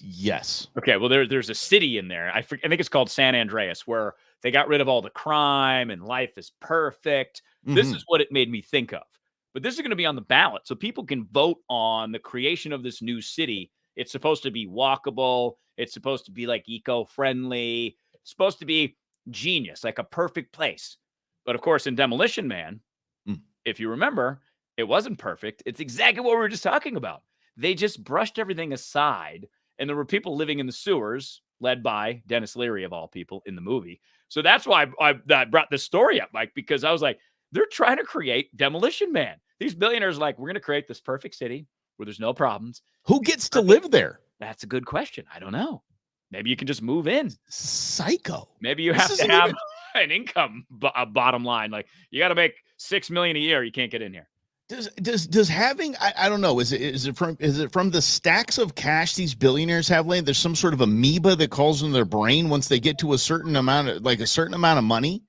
Yes. Okay, well, there's a city in there. I think it's called San Andreas, where they got rid of all the crime and life is perfect. Mm-hmm. This is what it made me think of. But this is going to be on the ballot, so people can vote on the creation of this new city. It's supposed to be walkable. It's supposed to be like eco-friendly. It's supposed to be genius, like a perfect place. But of course, in Demolition Man, if you remember, it wasn't perfect. It's exactly what we were just talking about. They just brushed everything aside, and there were people living in the sewers, led by Dennis Leary, of all people, in the movie. So that's why I brought this story up, Mike, because I was like, they're trying to create Demolition Man. These billionaires are like, we're going to create this perfect city where there's no problems. Who gets to live there? That's a good question. I don't know. Maybe you can just move in. Psycho. Maybe you have to have an income bottom line. Like, you got to make $6 million a year. You can't get in here. Does having, I don't know, is it from the stacks of cash these billionaires have laying? There's some sort of amoeba that calls in their brain once they get to a certain amount of money.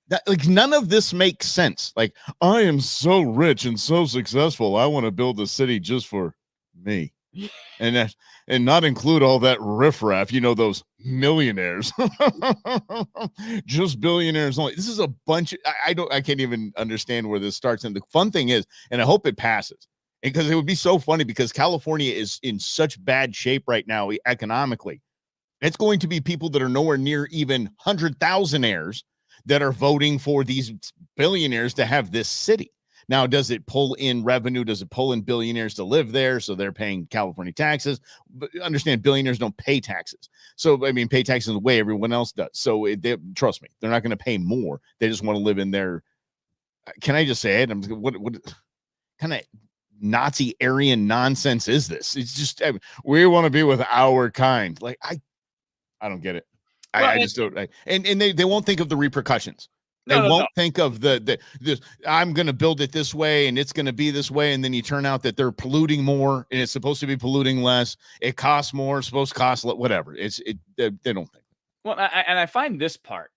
That, like, none of this makes sense. Like, I am so rich and so successful. I want to build a city just for me. And not include all that riffraff, those millionaires, just billionaires only. This is a bunch. I can't even understand where this starts. And the fun thing is, and I hope it passes, because it would be so funny, because California is in such bad shape right now economically. It's going to be people that are nowhere near even 100,000aires that are voting for these billionaires to have this city. Now, does it pull in revenue? Does it pull in billionaires to live there? So they're paying California taxes. But understand, billionaires don't pay taxes. So, I mean, pay taxes the way everyone else does. So trust me, they're not going to pay more. They just want to live in their, can I just say it? What kind of Nazi Aryan nonsense is this? It's just, we want to be with our kind. Like, I don't get it. I just don't. And they won't think of the repercussions. They won't think of this. I'm going to build it this way, and it's going to be this way, and then you turn out that they're polluting more, and it's supposed to be polluting less. It costs more. It's supposed to cost whatever. They don't think. Well, I find this part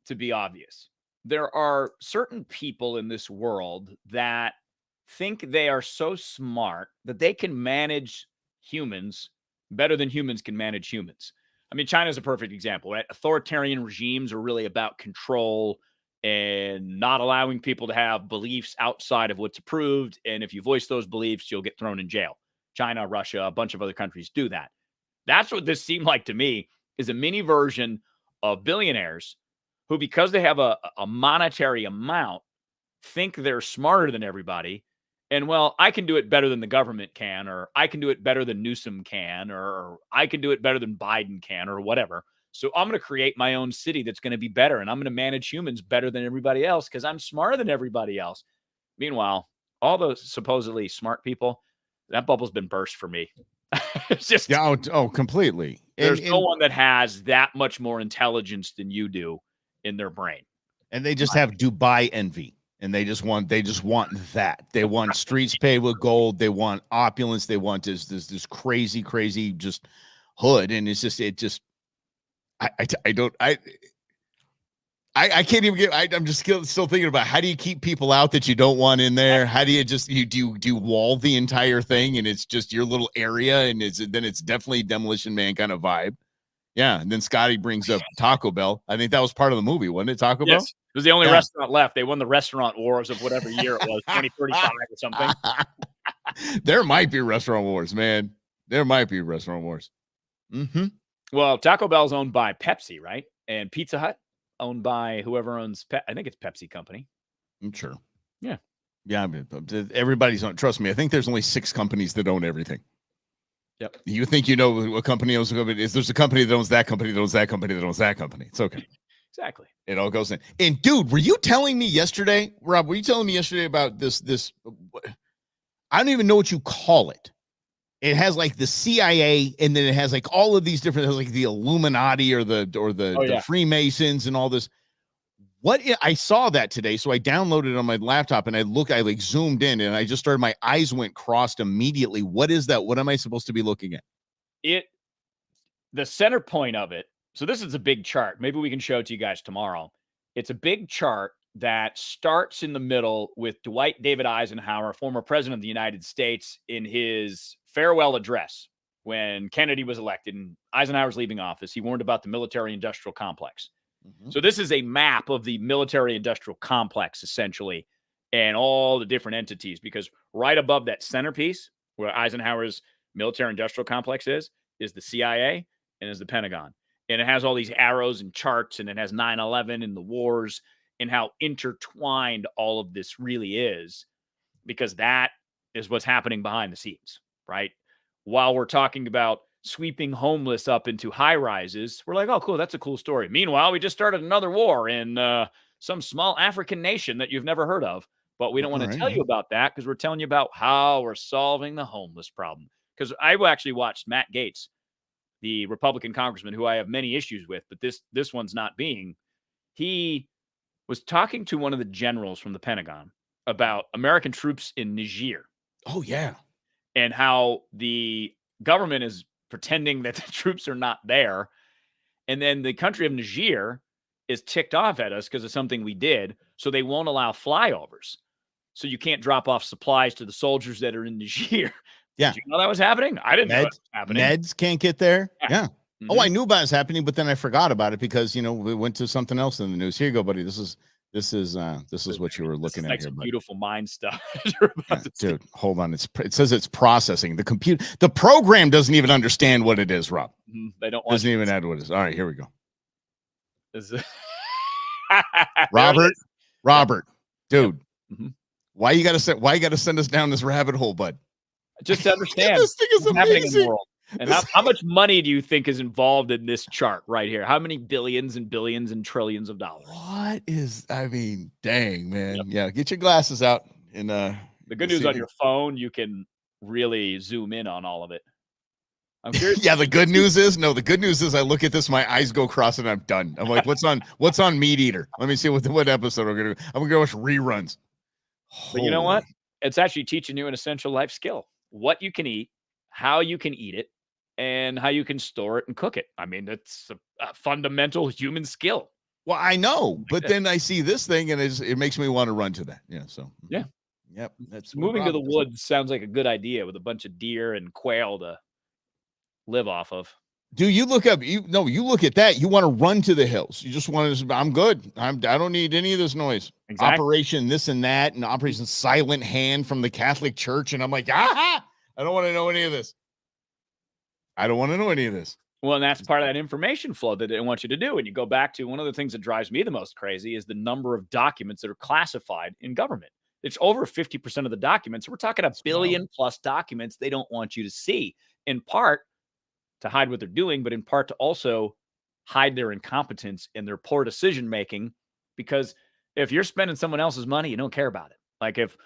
to be obvious. There are certain people in this world that think they are so smart that they can manage humans better than humans can manage humans. I mean, China's a perfect example, right? Authoritarian regimes are really about control and not allowing people to have beliefs outside of what's approved. And if you voice those beliefs, you'll get thrown in jail. China, Russia, a bunch of other countries do that. That's what this seemed like to me, is a mini version of billionaires who, because they have a monetary amount, think they're smarter than everybody. And, well, I can do it better than the government can, or I can do it better than Newsom can, or I can do it better than Biden can, or whatever. So I'm going to create my own city that's going to be better, and I'm going to manage humans better than everybody else because I'm smarter than everybody else. Meanwhile, all those supposedly smart people, that bubble's been burst for me. It's just completely. There's no one that has that much more intelligence than you do in their brain. And they just have Dubai envy. And they just want that. They want streets paved with gold. They want opulence. They want this crazy just hood. And it's just I can't even I'm just still thinking about, how do you keep people out that you don't want in there? How do you do you wall the entire thing, and it's just your little area, and then it's definitely Demolition Man kind of vibe. Yeah, and then Scotty brings up Taco Bell. I think that was part of the movie, wasn't it? Taco Bell? It was the only restaurant left. They won the restaurant wars of whatever year it was, 2035 or something. There might be restaurant wars, man. There might be restaurant wars. Mm-hmm. Well, Taco Bell's owned by Pepsi, right? And Pizza Hut owned by whoever owns I think it's Pepsi Company. I'm sure. Yeah. Yeah, I mean, everybody's on. Trust me, I think there's only 6 companies that own everything. Yep. You think you know what company owns a company? There's a company that owns that company, that owns that company, that owns that company. It's okay. Exactly. It all goes in. And dude, were you telling me yesterday, Rob? Were you telling me yesterday about this? I don't even know what you call it. It has like the CIA, and then it has like all of these different, like the Illuminati or the Freemasons and all this. I saw that today, so I downloaded it on my laptop, and I like zoomed in, and I just started, my eyes went crossed immediately. What is that? What am I supposed to be looking at? The center point of it. So this is a big chart. Maybe we can show it to you guys tomorrow. It's a big chart that starts in the middle with Dwight David Eisenhower, former president of the United States, in his farewell address when Kennedy was elected and Eisenhower's leaving office. He warned about the military-industrial complex. Mm-hmm. So this is a map of the military-industrial complex, essentially, and all the different entities, because right above that centerpiece where Eisenhower's military-industrial complex is the CIA and is the Pentagon. And it has all these arrows and charts, and it has 9/11 and the wars and how intertwined all of this really is, because that is what's happening behind the scenes, right? While we're talking about sweeping homeless up into high rises, we're like, oh, cool, that's a cool story. Meanwhile, we just started another war in some small African nation that you've never heard of, but we don't want to tell you about that because we're telling you about how we're solving the homeless problem. Because I actually watched Matt Gaetz, the Republican congressman who I have many issues with, but this one's not being. He was talking to one of the generals from the Pentagon about American troops in Niger. Oh, yeah. And how the government is pretending that the troops are not there. And then the country of Niger is ticked off at us because of something we did. So they won't allow flyovers. So you can't drop off supplies to the soldiers that are in Niger. Yeah. Did you know that was happening? I didn't know that was happening. Meds can't get there. Yeah. Mhm. Oh, I knew about it happening, but then I forgot about it because we went to something else in the news. Here you go, buddy. This is what you were looking at like here, some buddy. beautiful mind stuff. You're about to see. Dude, hold on. It says it's processing. The program doesn't even understand what it is, Rob. They don't want Doesn't even add what it is. All right, here we go. Robert, Robert, dude. Mhm. Why you gotta send us down this rabbit hole, bud? just to understand This thing is what's happening in the amazing. world. And how much money do you think is involved in this chart right here? How many billions and billions and trillions of dollars? Dang, man. Yep. Yeah, get your glasses out. And the good news on your phone, you can really zoom in on all of it. I'm curious. Yeah, the good news is I look at this, my eyes go cross, and I'm done. I'm like, what's on Meat Eater? Let me see what episode we're gonna do. I'm gonna go watch reruns. But you know what? It's actually teaching you an essential life skill: what you can eat, how you can eat it, and how you can store it and cook it. I mean, it's a fundamental human skill. Well, I know, but then I see this thing, and it makes me want to run to that. Yeah. So yeah. Yep. That's Moving to the woods sounds like a good idea with a bunch of deer and quail to live off of. Do you look up? You look at that. You want to run to the hills. You just want to. I'm good. I don't need any of this noise. Exactly. Operation this and that, and Operation Silent Hand from the Catholic Church, and I'm like, I don't want to know any of this. I don't want to know any of this. Well, and that's part of that information flow that they want you to do. And you go back to one of the things that drives me the most crazy is the number of documents that are classified in government. It's over 50% of the documents. We're talking a billion plus documents they don't want you to see, in part to hide what they're doing, but in part to also hide their incompetence and their poor decision making. Because if you're spending someone else's money, you don't care about it. Like if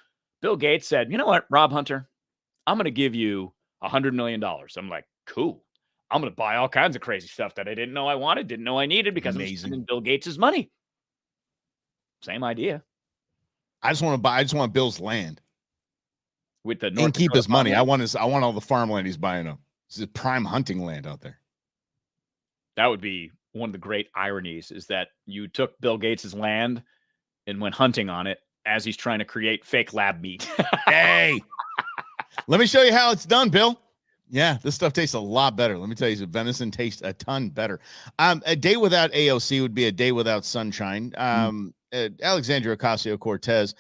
Bill Gates said, you know what, Rob Hunter, I'm going to give you $100 million. I'm like, cool. I'm going to buy all kinds of crazy stuff that I didn't know I wanted, didn't know I needed because I'm spending Bill Gates' money. Same idea. I just want Bill's land with the and keep his money. I want all the farmland he's buying up. This is prime hunting land out there. That would be one of the great ironies, is that you took Bill Gates' land and went hunting on it as he's trying to create fake lab meat. Hey, let me show you how it's done, Bill. Yeah, this stuff tastes a lot better. Let me tell you, venison tastes a ton better. A day without AOC would be a day without sunshine. Alexandria Ocasio-Cortez,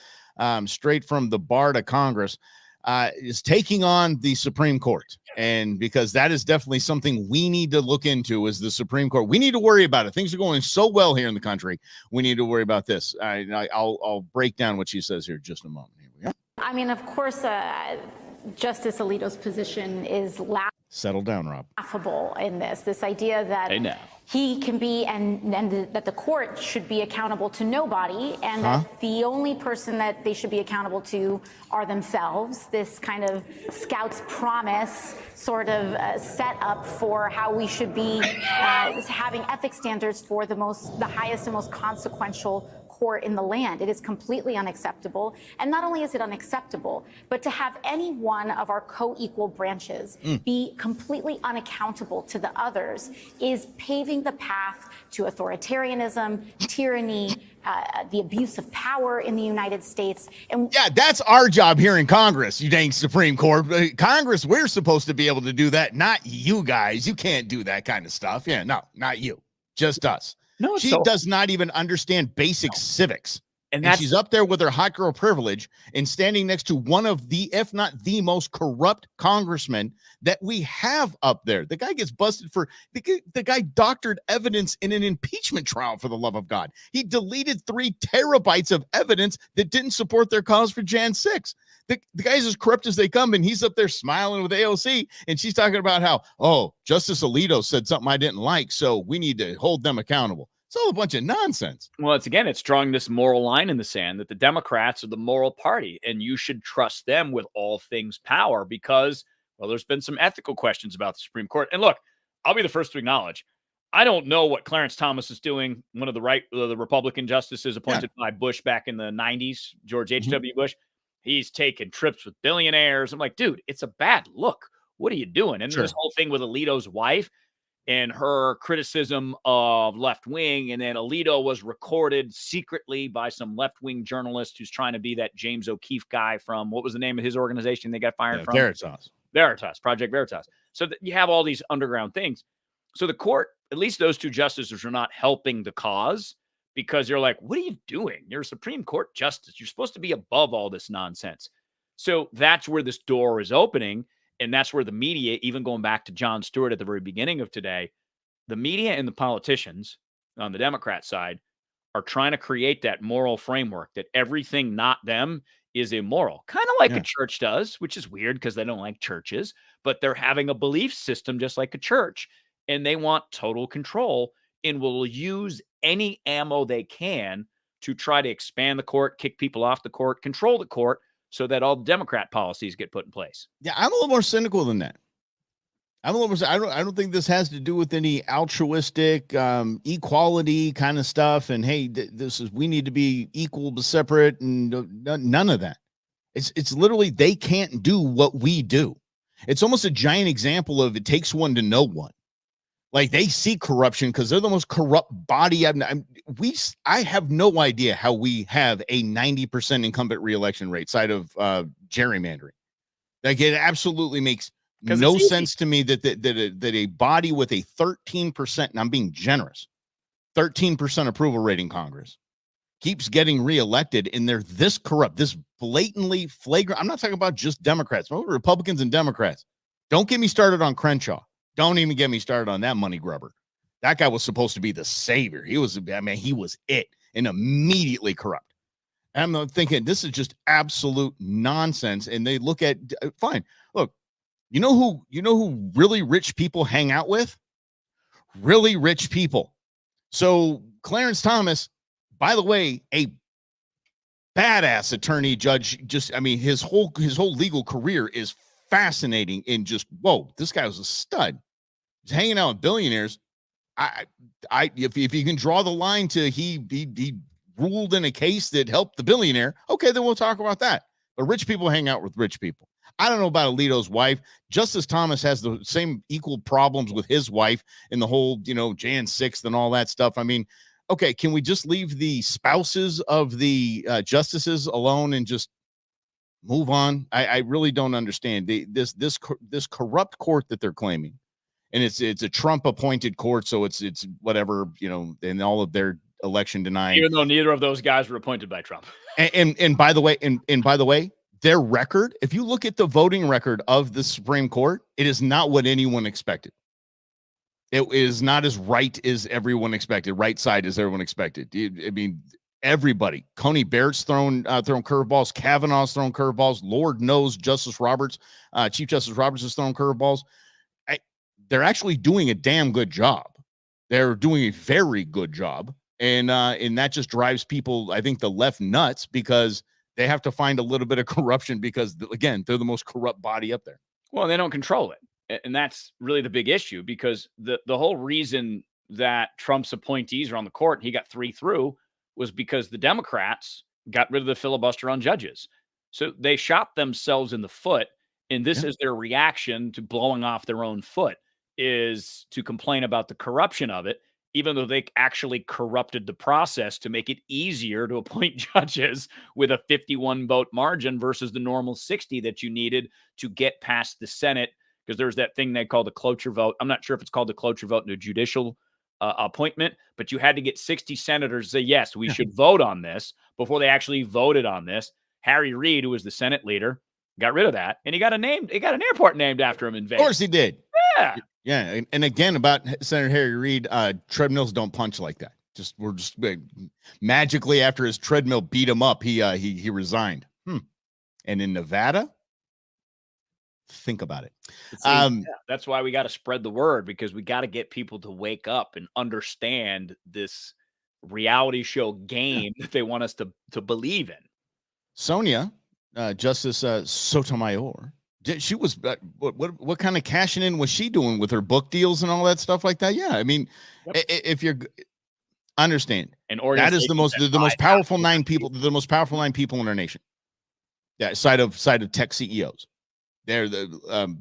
straight from the bar to Congress, is taking on the Supreme Court. And because that is definitely something we need to look into, is the Supreme Court. We need to worry about it. Things are going so well here in the country. We need to worry about this. I'll break down what she says here in just a moment. Here we go. I mean, of course, Justice Alito's position is Settle down, Rob. laughable in this idea that he can be and that the court should be accountable to nobody, and that the only person that they should be accountable to are themselves. This kind of Scouts promise sort of set up for how we should be having ethics standards for the highest and most consequential court in the land. It is completely unacceptable. And not only is it unacceptable, but to have any one of our co-equal branches be completely unaccountable to the others is paving the path to authoritarianism, tyranny, the abuse of power in the United States. And yeah, that's our job here in Congress, you dang Supreme Court. Congress, we're supposed to be able to do that, not you guys. You can't do that kind of stuff. Yeah, no, not you, just us. No, she does not even understand basic civics. And she's up there with her hot girl privilege and standing next to one of the, if not the most corrupt congressmen that we have up there. The guy gets busted for, the guy doctored evidence in an impeachment trial, for the love of God. He deleted 3 terabytes of evidence that didn't support their cause for Jan 6. The guy's as corrupt as they come, and he's up there smiling with AOC, and she's talking about how, oh, Justice Alito said something I didn't like, so we need to hold them accountable. It's all a bunch of nonsense. Well, it's drawing this moral line in the sand that the Democrats are the moral party, and you should trust them with all things power because, well, there's been some ethical questions about the Supreme Court. And look, I'll be the first to acknowledge, I don't know what Clarence Thomas is doing, one of the Republican justices appointed by Bush back in the 90s, George H.W. Bush. He's taking trips with billionaires. I'm like, dude, it's a bad look. What are you doing? And this whole thing with Alito's wife, and her criticism of left wing. And then Alito was recorded secretly by some left wing journalist who's trying to be that James O'Keefe guy from, what was the name of his organization they got fired from? Veritas, Project Veritas. So you have all these underground things. So the court, at least those two justices, are not helping the cause, because you're like, what are you doing? You're a Supreme Court justice. You're supposed to be above all this nonsense. So that's where this door is opening. And that's where the media, even going back to Jon Stewart at the very beginning of today, the media and the politicians on the Democrat side are trying to create that moral framework that everything not them is immoral. Kind of like a church does, which is weird because they don't like churches, but they're having a belief system just like a church. And they want total control and will use any ammo they can to try to expand the court, kick people off the court, control the court, so that all Democrat policies get put in place. Yeah, I'm a little more cynical than that. I don't think this has to do with any altruistic equality kind of stuff. And hey, we need to be equal but separate, and none of that. It's literally, they can't do what we do. It's almost a giant example of it takes one to know one. Like, they see corruption because they're the most corrupt body. I have no idea how we have a 90% incumbent reelection rate side of gerrymandering. Like, it absolutely makes no sense to me that a body with a 13%, and I'm being generous, 13% approval rating Congress keeps getting reelected, and they're this corrupt, this blatantly flagrant. I'm not talking about just Democrats, but Republicans and Democrats. Don't get me started on Crenshaw. Don't even get me started on that money grubber. That guy was supposed to be the savior. He was it, and immediately corrupt. And I'm thinking, this is just absolute nonsense. And they look at, fine, look, you know who really rich people hang out with? Really rich people. So Clarence Thomas, by the way, a badass attorney judge, his whole legal career is fascinating, and just, whoa, this guy was a stud. He's hanging out with billionaires. If you can draw the line to he ruled in a case that helped the billionaire, okay, then we'll talk about that. But rich people hang out with rich people. I don't know about Alito's wife. Justice Thomas has the same equal problems with his wife in the whole, Jan 6th and all that stuff. I mean, okay, can we just leave the spouses of the justices alone and just move on? I really don't understand this corrupt court that they're claiming. And it's a Trump appointed court, so it's whatever, and all of their election denying. Even though neither of those guys were appointed by Trump. And by the way, their record, if you look at the voting record of the Supreme Court, it is not what anyone expected. It is not as right as everyone expected, right side as everyone expected. I mean, everybody. Coney Barrett's thrown curveballs. Kavanaugh's thrown curveballs. Lord knows Chief Justice Roberts has thrown curveballs. They're actually doing a damn good job. They're doing a very good job. And that just drives people, I think, the left nuts, because they have to find a little bit of corruption because, again, they're the most corrupt body up there. Well, they don't control it. And that's really the big issue, because the whole reason that Trump's appointees are on the court and he got 3 through was because the Democrats got rid of the filibuster on judges. So they shot themselves in the foot. And this is their reaction to blowing off their own foot, is to complain about the corruption of it, even though they actually corrupted the process to make it easier to appoint judges with a 51 vote margin versus the normal 60 that you needed to get past the Senate. Because there's that thing they call the cloture vote. I'm not sure if it's called the cloture vote in a judicial appointment, but you had to get 60 senators to say, yes, we should vote on this before they actually voted on this. Harry Reid, who was the Senate leader, got rid of that, and he got an airport named after him in Vegas. Of course he did. Yeah. Yeah. And again, about Senator Harry Reid, treadmills don't punch like that. We're just magically, after his treadmill beat him up, he resigned. And in Nevada, think about it. That's why we got to spread the word, because we got to get people to wake up and understand this reality show game that they want us to believe in. Sonia, Justice Sotomayor, she was what kind of cashing in was she doing with her book deals and all that stuff like that? Yeah, I mean, if you're understand, and that is the most powerful 9 people, the most powerful 9 people in our nation. Yeah, side of tech CEOs. They're the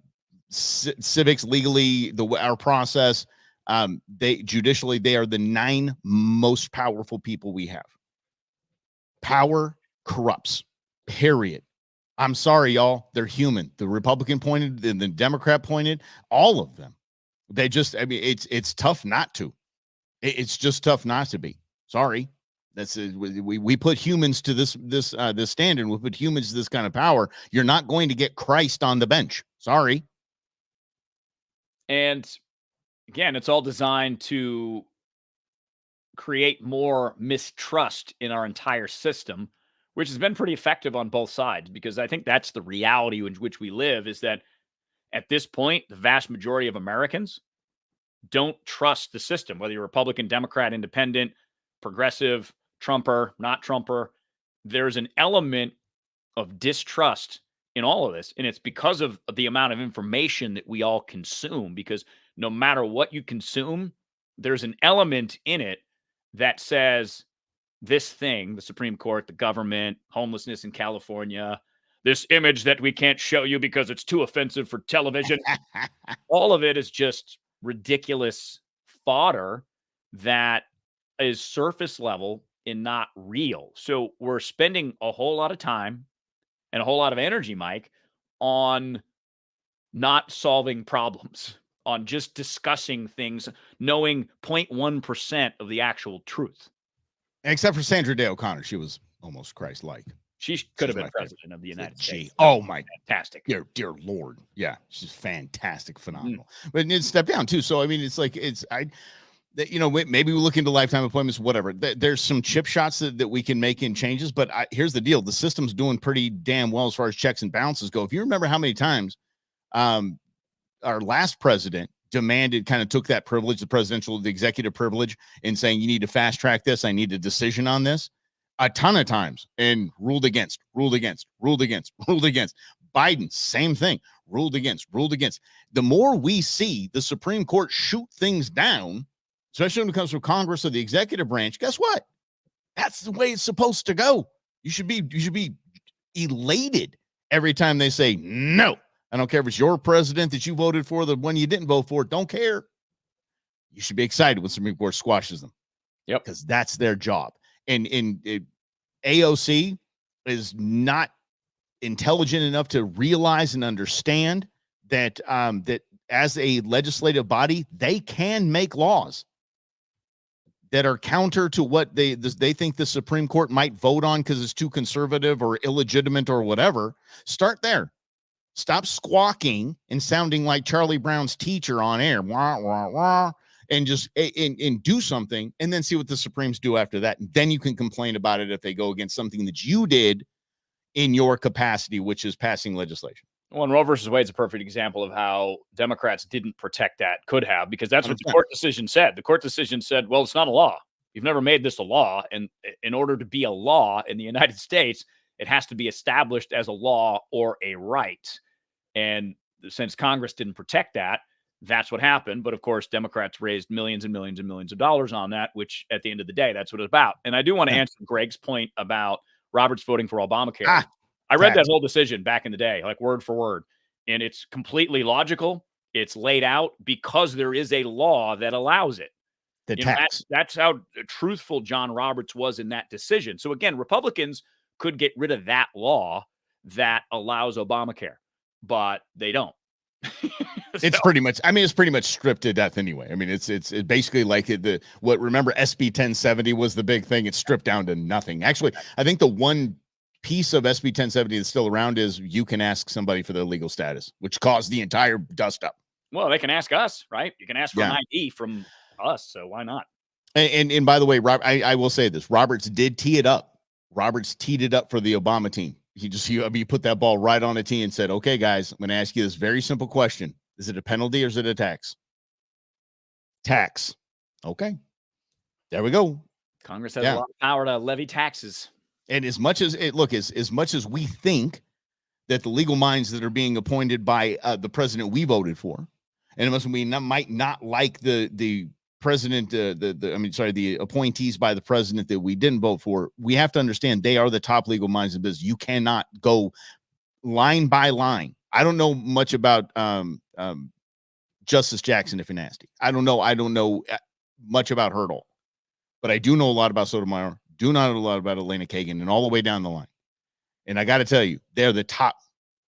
civics, legally, our process. They are the 9 most powerful people we have. Power corrupts, period. I'm sorry, y'all. They're human. The Republican pointed, and the Democrat pointed, all of them. They just, I mean, it's tough not to. It's just tough not to be. Sorry. We put humans to this standard. We put humans to this kind of power. You're not going to get Christ on the bench. Sorry. And again, it's all designed to create more mistrust in our entire system, which has been pretty effective on both sides, because I think that's the reality in which we live, is that at this point, the vast majority of Americans don't trust the system, whether you're Republican, Democrat, Independent, progressive, Trumper, not Trumper. There's an element of distrust in all of this, and it's because of the amount of information that we all consume, because no matter what you consume, there's an element in it that says this thing, the Supreme Court, the government, homelessness in California, this image that we can't show you because it's too offensive for television. All of it is just ridiculous fodder that is surface level and not real. So we're spending a whole lot of time and a whole lot of energy, Mike, on not solving problems, on just discussing things, knowing 0.1% of the actual truth. Except for Sandra Day O'Connor. She was almost Christ-like. She could have been president of the United States. Oh, my. Fantastic. Dear Lord. Yeah, she's fantastic, phenomenal. But it stepped down, too. So, I mean, it's like, maybe we look into lifetime appointments, whatever. There's some chip shots that we can make in changes. But here's the deal. The system's doing pretty damn well as far as checks and balances go. If you remember how many times our last president took that privilege, the executive privilege, in saying, you need to fast track this. I need a decision on this. A ton of times, and ruled against. Biden, same thing, ruled against. The more we see the Supreme Court shoot things down, especially when it comes from Congress or the executive branch, guess what? That's the way it's supposed to go. You should be elated every time they say no. I don't care if it's your president that you voted for, the one you didn't vote for, don't care. You should be excited when the Supreme Court squashes them. Yep. Because that's their job. And AOC is not intelligent enough to realize and understand that that as a legislative body, they can make laws that are counter to what they think the Supreme Court might vote on because it's too conservative or illegitimate or whatever. Start there. Stop squawking and sounding like Charlie Brown's teacher on air. Wah, wah, wah. And just and do something, and then see what the Supremes do after that. And then you can complain about it if they go against something that you did in your capacity, which is passing legislation. Well, and Roe versus Wade is a perfect example of how Democrats didn't protect that, could have, because that's what the court decision said. The court decision said, well, it's not a law. You've never made this a law. And in order to be a law in the United States, it has to be established as a law or a right. And since Congress didn't protect that, that's what happened. But of course, Democrats raised millions and millions and millions of dollars on that, which at the end of the day, that's what it's about. And I do want to answer Greg's point about Roberts voting for Obamacare. I read that whole decision back in the day, like word for word, and it's completely logical. It's laid out because there is a law that allows it. That's how truthful John Roberts was in that decision. So again, Republicans could get rid of that law that allows Obamacare, but they don't. It's pretty much stripped to death anyway. I mean, it's basically like remember SB 1070 was the big thing. It's stripped down to nothing. Actually, I think the one piece of SB 1070 that's still around is you can ask somebody for their legal status, which caused the entire dust up. Well, they can ask us, right? You can ask for an ID from us, so why not? And by the way, Rob, I will say this: Roberts did tee it up. Roberts teed it up for the Obama team. He put that ball right on the tee and said, okay, guys, I'm going to ask you this very simple question. Is it a penalty or is it a tax? Tax. Okay. There we go. Congress has a lot of power to levy taxes. And as much as we think that the legal minds that are being appointed by the president we voted for, and we might not like the president, the appointees by the president that we didn't vote for, we have to understand they are the top legal minds in business. You cannot go line by line. I don't know much about Justice Jackson if you're nasty. I don't know much about Hurdle, but I do know a lot about Sotomayor. Do not know a lot about Elena Kagan and all the way down the line. And I got to tell you, they're the top.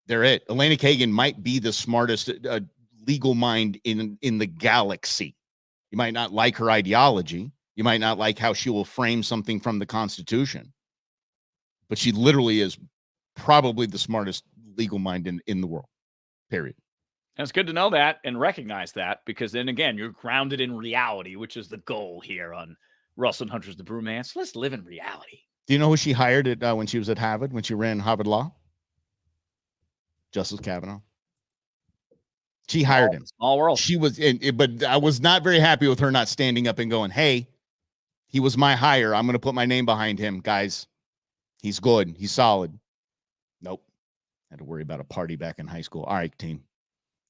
They're it. Elena Kagan might be the smartest legal mind in the galaxy. You might not like her ideology. You might not like how she will frame something from the Constitution. But she literally is probably the smartest legal mind in the world, period. And it's good to know that and recognize that, because then again, you're grounded in reality, which is the goal here on Russell and Hunter's The Brewmance. Let's live in reality. Do you know who she hired when she was at Harvard, when she ran Harvard Law? Justice Kavanaugh. She hired him. Small world. She was but I was not very happy with her not standing up and going, hey, he was my hire. I'm going to put my name behind him, guys. He's good. He's solid. Nope. Had to worry about a party back in high school. All right, team.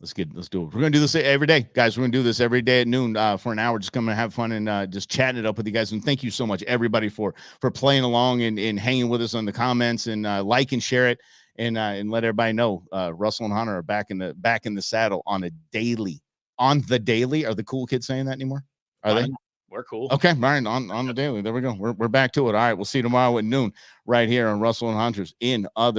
Let's do it. We're going to do this every day, guys. We're going to do this every day at noon for an hour. Just come and have fun and just chatting it up with you guys. And thank you so much, everybody, for playing along and hanging with us on the comments, and like and share it, and let everybody know Russell and Hunter are back in the saddle on the daily. Are the cool kids saying that anymore? Are they? We're cool. Okay, Brian, on the daily. There we go. We're back to it. All right, we'll see you tomorrow at noon right here on Russell and Hunters in other